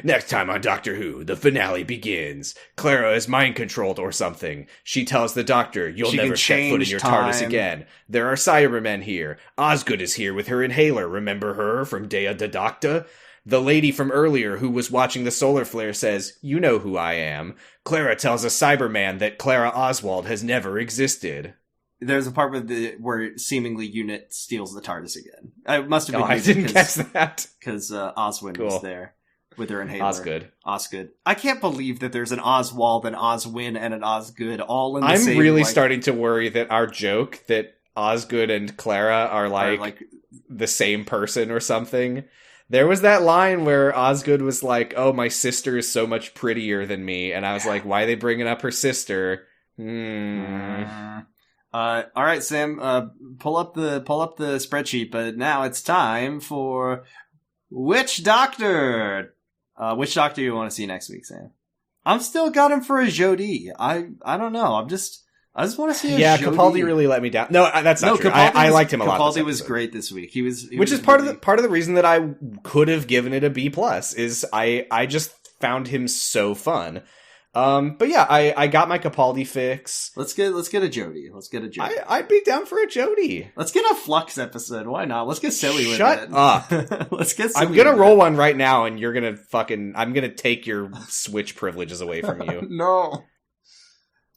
B: Next time on Doctor Who, the finale begins. Clara is mind-controlled or something. She tells the Doctor, you'll never set foot in your TARDIS again. There are Cybermen here. Osgood is here with her inhaler. Remember her from Dea the Doctor? The lady from earlier who was watching the solar flare says, you know who I am. Clara tells a Cyberman that Clara Oswald has never existed.
A: There's a part where seemingly Unit steals the TARDIS again. It must have been.
B: I didn't catch that.
A: Because Oswin was there with her inhaler.
B: Osgood.
A: I can't believe that there's an Oswald, an Oswin, and an Osgood all in the same...
B: I'm really starting to worry that our joke that Osgood and Clara are like the same person or something. There was that line where Osgood was like, oh, my sister is so much prettier than me. And I was like, why are they bringing up her sister?
A: All right, Sam, pull up the spreadsheet, but now it's time for Which Doctor? Which Doctor you want to see next week, Sam? I'm still got him for a Jodie. I don't know. I just want to see a Jodie.
B: Capaldi really let me down. No, that's not true. I liked him a lot.
A: Capaldi was great this week.
B: Which is part of the reason that I could have given it a B+, is I just found him so fun. But yeah, I got my Capaldi fix.
A: Let's get a Jodie.
B: I'd be down for a Jodie.
A: Let's get a Flux episode. Why not? Let's get silly with it.
B: Shut up.
A: Let's get silly.
B: I'm gonna roll one right now, and you're gonna I'm gonna take your Switch privileges away from you.
A: No.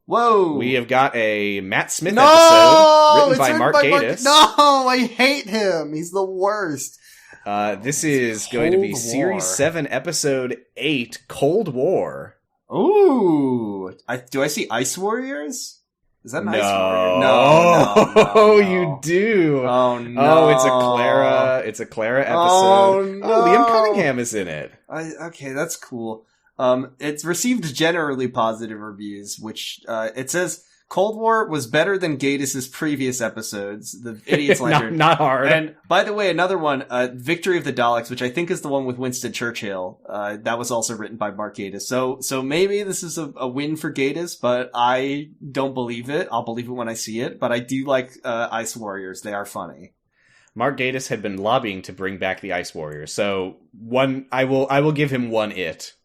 A: Whoa.
B: We have got a Matt Smith episode written by Mark Gatiss.
A: No, I hate him. He's the worst.
B: This is going to be Series 7, Episode 8, Cold War.
A: Ooh, do I see Ice Warriors? Is that an Ice Warrior?
B: No, you do.
A: Oh no!
B: Oh, it's a Clara episode.
A: Oh no!
B: Oh, Liam Cunningham is in it.
A: Okay, that's cool. It's received generally positive reviews, which it says Cold War was better than Gatiss's previous episodes. The Idiot's Lantern.
B: not hard.
A: And by the way, another one, Victory of the Daleks, which I think is the one with Winston Churchill. That was also written by Mark Gatiss. So maybe this is a win for Gatiss, but I don't believe it. I'll believe it when I see it. But I do like Ice Warriors. They are funny.
B: Mark Gatiss had been lobbying to bring back the Ice Warriors. So I will give him one it.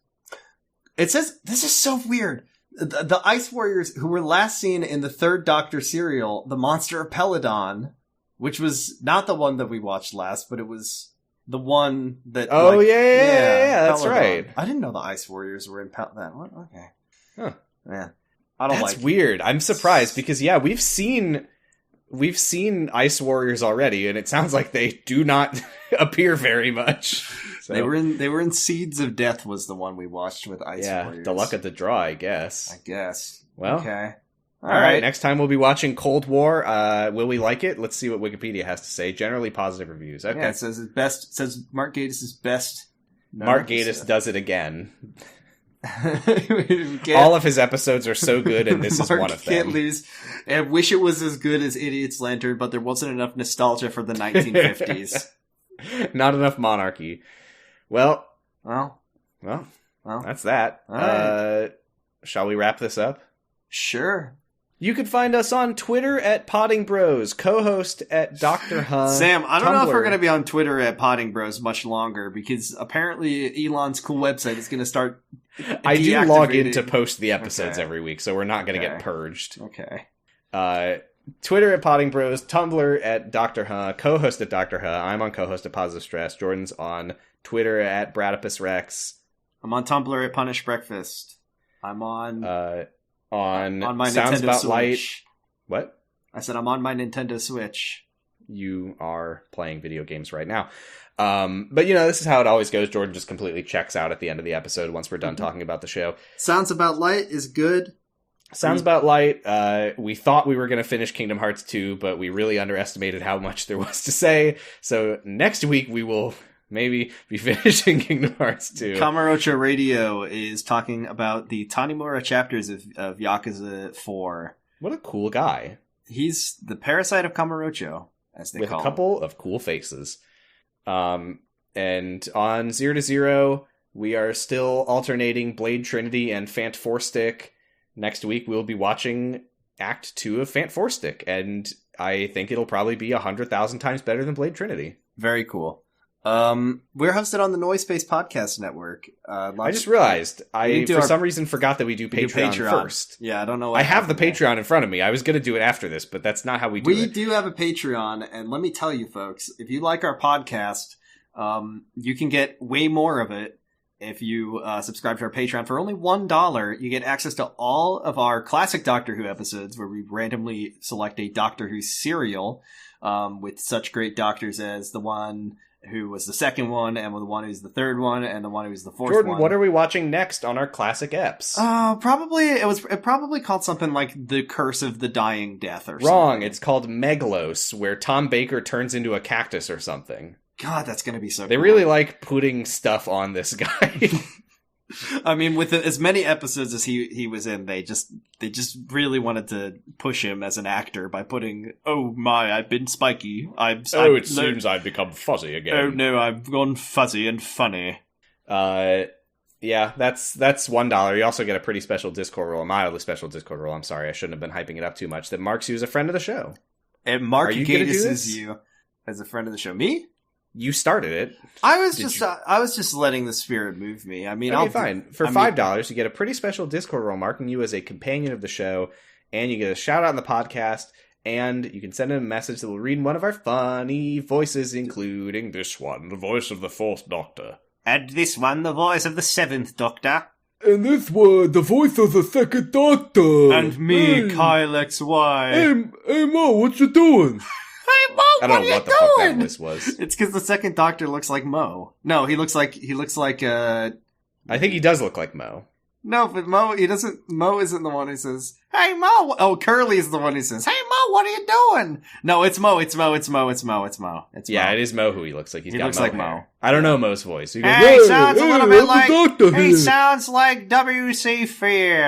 A: It says, this is so weird. The Ice Warriors, who were last seen in the third Doctor serial, The Monster of Peladon, which was not the one that we watched last, but it was the one that...
B: Oh, yeah, that's right.
A: I didn't know the Ice Warriors were in that one. Okay.
B: Huh.
A: Yeah. I don't
B: That's weird. I'm surprised because, yeah, we've seen Ice Warriors already, and it sounds like they do not appear very much. So.
A: They were in Seeds of Death was the one we watched with Ice Warriors.
B: The luck of the draw, I guess. Well,
A: Okay.
B: All right. Next time we'll be watching Cold War. Will we like it? Let's see what Wikipedia has to say. Generally positive reviews. Okay.
A: Yeah, it says his best. It says Mark Gatiss' best.
B: Mark Gatiss does it again.
A: Can't-
B: All of his episodes are so good, and this is
A: Mark
B: one of
A: can't
B: them.
A: lose. I wish it was as good as Idiot's Lantern, but there wasn't enough nostalgia for the 1950s.
B: Not enough monarchy. Well,
A: Well,
B: that's that.
A: All right.
B: Shall we wrap this up?
A: sure.
B: You can find us on Twitter at Potting Bros, co-host at Dr. Huh.
A: Sam, I don't know if
B: Tumblr.
A: we're going to be on Twitter at Potting Bros much longer because apparently Elon's cool website is going to start.
B: I do log in
A: deactivating-
B: to post the episodes
A: Okay.
B: every week, so we're not going to
A: Okay.
B: get purged.
A: Okay.
B: Twitter at Potting Bros, Tumblr at Dr. Huh, co-host at Dr. Huh. I'm on co-host at Positive Stress. Jordan's on Twitter at Bradipus Rex.
A: I'm on Tumblr at Punish Breakfast. I'm on
B: On
A: my
B: Sounds
A: Nintendo
B: About
A: Switch.
B: Light. What?
A: I said I'm on my Nintendo Switch.
B: You are playing video games right now. But this is how it always goes. Jordan just completely checks out at the end of the episode once we're done talking about the show.
A: Sounds About Light is good.
B: Sounds About Light. We thought we were going to finish Kingdom Hearts 2, but we really underestimated how much there was to say. So next week we will maybe be finishing Kingdom Hearts 2.
A: Kamurocho Radio is talking about the Tanimura chapters of Yakuza 4.
B: What a cool guy.
A: He's the parasite of Kamurocho, as they
B: With
A: call
B: a couple of cool faces. And on 0 to 0, we are still alternating Blade Trinity and Fant Four Stick. Next week, we'll be watching Act 2 of Fant Four Stick, and I think it'll probably be 100,000 times better than Blade Trinity.
A: Very cool. We're hosted on the Noise Space Podcast Network.
B: I just realized, some reason forgot that we do
A: we do
B: Patreon first.
A: Yeah, I don't know what
B: I have the
A: happened there.
B: Patreon in front of me. I was going to do it after this, but that's not how we do
A: We
B: it.
A: do have a Patreon, and let me tell you, folks, if you like our podcast, you can get way more of it if you subscribe to our Patreon. For only $1, you get access to all of our classic Doctor Who episodes, where we randomly select a Doctor Who serial with such great doctors as the one who was the second one, and the one who's the third one, and the one who's the fourth
B: Jordan,
A: one.
B: what are we watching next on our classic eps?
A: It probably called something like The Curse of the Dying Death or something.
B: Wrong. It's called Megalos, where Tom Baker turns into a cactus or something.
A: God, that's gonna be so
B: They
A: cool.
B: really like putting stuff on this guy.
A: I mean, with as many episodes as he was in, they just really wanted to push him as an actor by putting, "Oh my, I've been spiky.
B: seems I've become fuzzy again.
A: Oh no, I've gone fuzzy and funny."
B: Yeah, that's $1. You also get a pretty special Discord role, a mildly special Discord role. I'm sorry, I shouldn't have been hyping it up too much. That marks you as a friend of the show.
A: And Mark
B: Are you gonna do
A: Gatiss
B: this?
A: is you as a friend of the show. Me?
B: You started it.
A: I was just letting the spirit move me. I mean,
B: Okay,
A: I'll
B: fine. For $5, you get a pretty special Discord role marking you as a companion of the show, and you get a shout out on the podcast, and you can send in a message that will read one of our funny voices, including this one, the voice of the Fourth Doctor.
A: And this one, the voice of the Seventh Doctor.
C: And this one, the voice of the second Doctor.
A: And me,
C: Hey.
A: Kyle XY.
C: Hey Mo, what you doing?
A: Hey, Mo,
B: I don't know what the fuck that voice was.
A: It's because the second Doctor looks like Mo. No, he looks like
B: I think he does look like Mo.
A: No, but Mo isn't the one who says, "Hey Mo." Oh, Curly's the one who says, "Hey Mo, what are you doing?" No, it's Mo. It's Mo.
B: Yeah, it is Mo who he looks like. He
A: looks
B: got
A: like
B: Mo hair.
A: Mo.
B: I don't know Mo's voice. He goes,
A: Hey, sounds a little bit
C: I'm the
A: like.
C: Doctor
A: He
C: here.
A: sounds like W.C. Fields.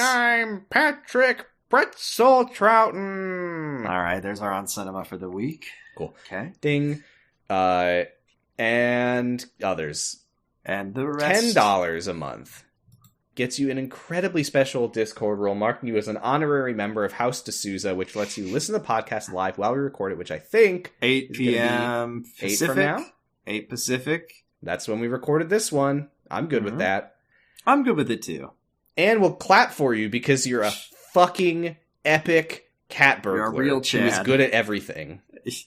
B: I'm Patrick Pretzel Troughton.
A: All right, there's our on cinema for the week.
B: Cool.
A: Okay,
B: Ding. And others.
A: and the rest.
B: $10 a month gets you an incredibly special Discord role, marking you as an honorary member of House D'Souza, which lets you listen to the podcast live while we record it, which I think
A: 8
B: It's gonna be
A: p.m.
B: 8
A: Pacific.
B: from now.
A: 8 Pacific.
B: That's when we recorded this one. I'm good with
A: Mhm.
B: that.
A: I'm good with it too.
B: And we'll clap for you because you're a fucking epic cat burglar
A: You're a real
B: who is
A: Chad.
B: good at everything.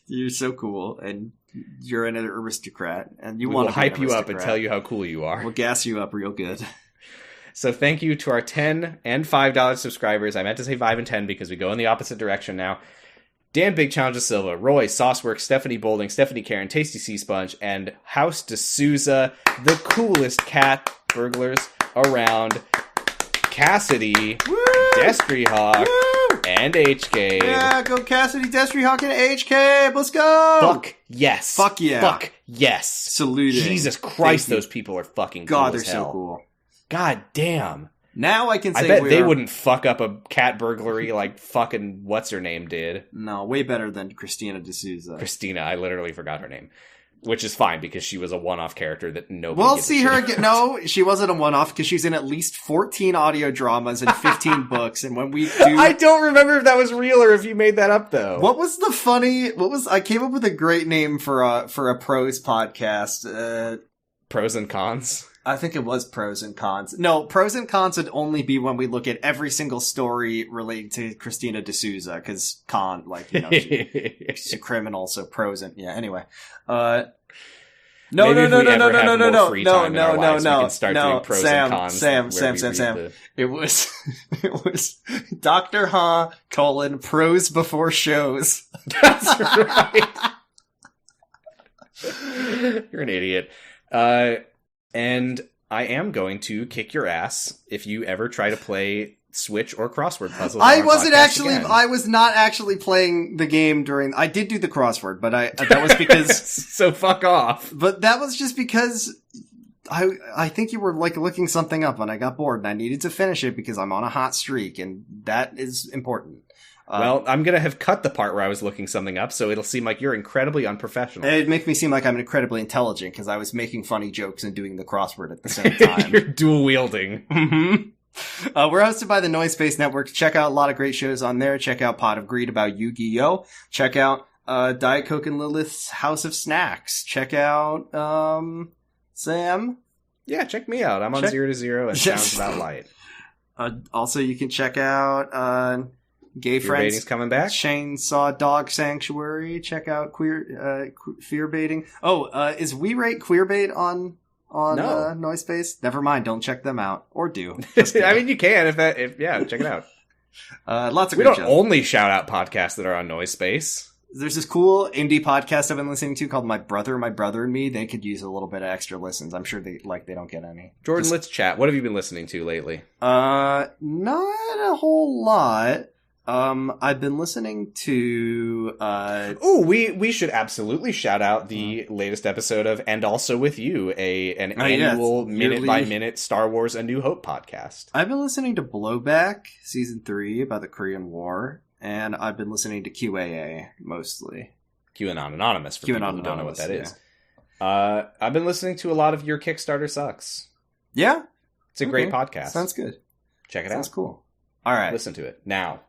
A: You're so cool, and you're an aristocrat, and you
B: We
A: want
B: will
A: to be an
B: hype you up and
A: aristocrat.
B: tell you how cool you are.
A: We'll gas you up real good.
B: So thank you to our $10 and $5 subscribers. I meant to say 5 and 10 because we go in the opposite direction now. Dan Big Challenge Silva, Roy, Sauceworks, Stephanie Bolding, Stephanie Karen, Tasty Sea Sponge, and House D'Souza, the coolest cat burglars around. Cassidy,
A: Woo!
B: Destry Hawk,
A: Woo!
B: and HK.
A: Yeah, go Cassidy, Destry Hawk, and HK. Let's go.
B: Fuck yes.
A: Fuck yeah.
B: Fuck yes.
A: Saluting.
B: Jesus Christ, those people are fucking cool
A: God, they're
B: as hell.
A: so cool.
B: God damn.
A: Now I can say
B: I bet they wouldn't fuck up a cat burglary like fucking what's-her-name did.
A: No, way better than Christina D'Souza.
B: Christina, I literally forgot her name. Which is fine, because she was a one-off character that nobody
A: We'll
B: gives a
A: see
B: shit
A: her
B: about.
A: again. No, she wasn't a one-off, because she's in at least 14 audio dramas and 15 books, and when we do...
B: I don't remember if that was real or if you made that up, though.
A: I came up with a great name for a prose podcast.
B: Pros and cons?
A: I think it was Pros and Cons. No, Pros and Cons would only be when we look at every single story relating to Christina D'Souza, because she's a criminal, so pros and... Yeah, anyway. No. We can start doing pros and cons. Sam. It was Dr. Ha, pros before shows.
B: That's right. You're an idiot. And I am going to kick your ass if you ever try to play Switch or crossword puzzles.
A: I was not actually playing the game I did do the crossword, but that was because...
B: So fuck off.
A: But that was just because I think you were looking something up and I got bored and I needed to finish it because I'm on a hot streak and that is important.
B: Well, I'm going to have cut the part where I was looking something up, so it'll seem like you're incredibly unprofessional.
A: It'd make me seem like I'm incredibly intelligent because I was making funny jokes and doing the crossword at the same time.
B: You're dual-wielding.
A: Mm-hmm. We're hosted by the Noise Space Network. Check out a lot of great shows on there. Check out Pot of Greed about Yu-Gi-Oh! Check out Diet Coke and Lilith's House of Snacks. Check out Sam.
B: Yeah, check me out. I'm on 0 to 0 and Sounds About Light.
A: Also, you can check out... Gay
B: Fear
A: Friends
B: Baiting's coming back.
A: Chainsaw Dog Sanctuary. Check out Fear Baiting. Is We Rate Queer Bait on
B: No.
A: Noise Space? Never mind. Don't check them out, or do.
B: I mean, you can check it out.
A: Lots of
B: we
A: great
B: don't
A: shows.
B: only shout out podcasts that are on Noise Space.
A: There's this cool indie podcast I've been listening to called My Brother and Me. They could use a little bit of extra listens. I'm sure they don't get any.
B: Jordan, let's chat. What have you been listening to lately?
A: Not a whole lot. I've been listening to,
B: we should absolutely shout out the latest episode of And Also With You, an annual minute-by-minute Star Wars A New Hope podcast.
A: I've been listening to Blowback, Season 3, about the Korean War, and I've been listening to QAA, mostly.
B: QAnon Anonymous, for people who don't know what that is. I've been listening to a lot of Your Kickstarter Sucks.
A: Yeah?
B: It's a great podcast.
A: Sounds good.
B: Check it out.
A: Sounds cool. All right.
B: Listen to it. Now,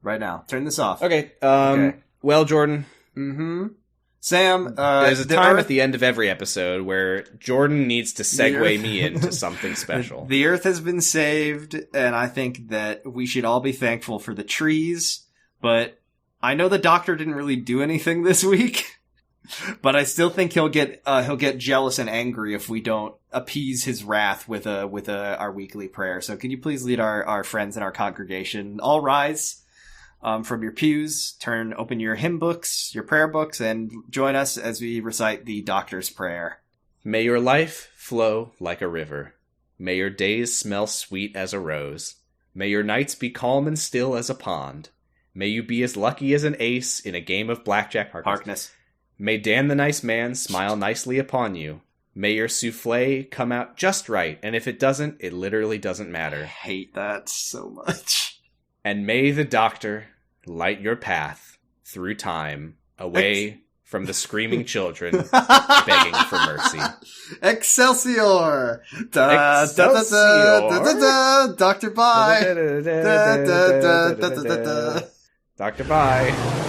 A: right now. Turn this off.
B: Okay. Well, Jordan.
A: Mm-hmm. Sam,
B: there's a time at the end of every episode where Jordan needs to segue me into something special.
A: The Earth has been saved, and I think that we should all be thankful for the trees, but I know the Doctor didn't really do anything this week, but I still think he'll get jealous and angry if we don't appease his wrath with our weekly prayer. So can you please lead our friends in our congregation? All rise from your pews, open your hymn books, your prayer books, and join us as we recite the Doctor's Prayer.
B: May your life flow like a river. May your days smell sweet as a rose. May your nights be calm and still as a pond. May you be as lucky as an ace in a game of blackjack.
A: Harkness.
B: May Dan the Nice Man smile nicely upon you. May your souffle come out just right, and if it doesn't, it literally doesn't matter.
A: I hate that so much.
B: And may the Doctor light your path through time, away from the screaming children begging for mercy.
A: Excelsior! Da, da, da, da, da, da, da, Dr. Bye! Da, da, da, da, da, da, da.
B: Dr. Bye.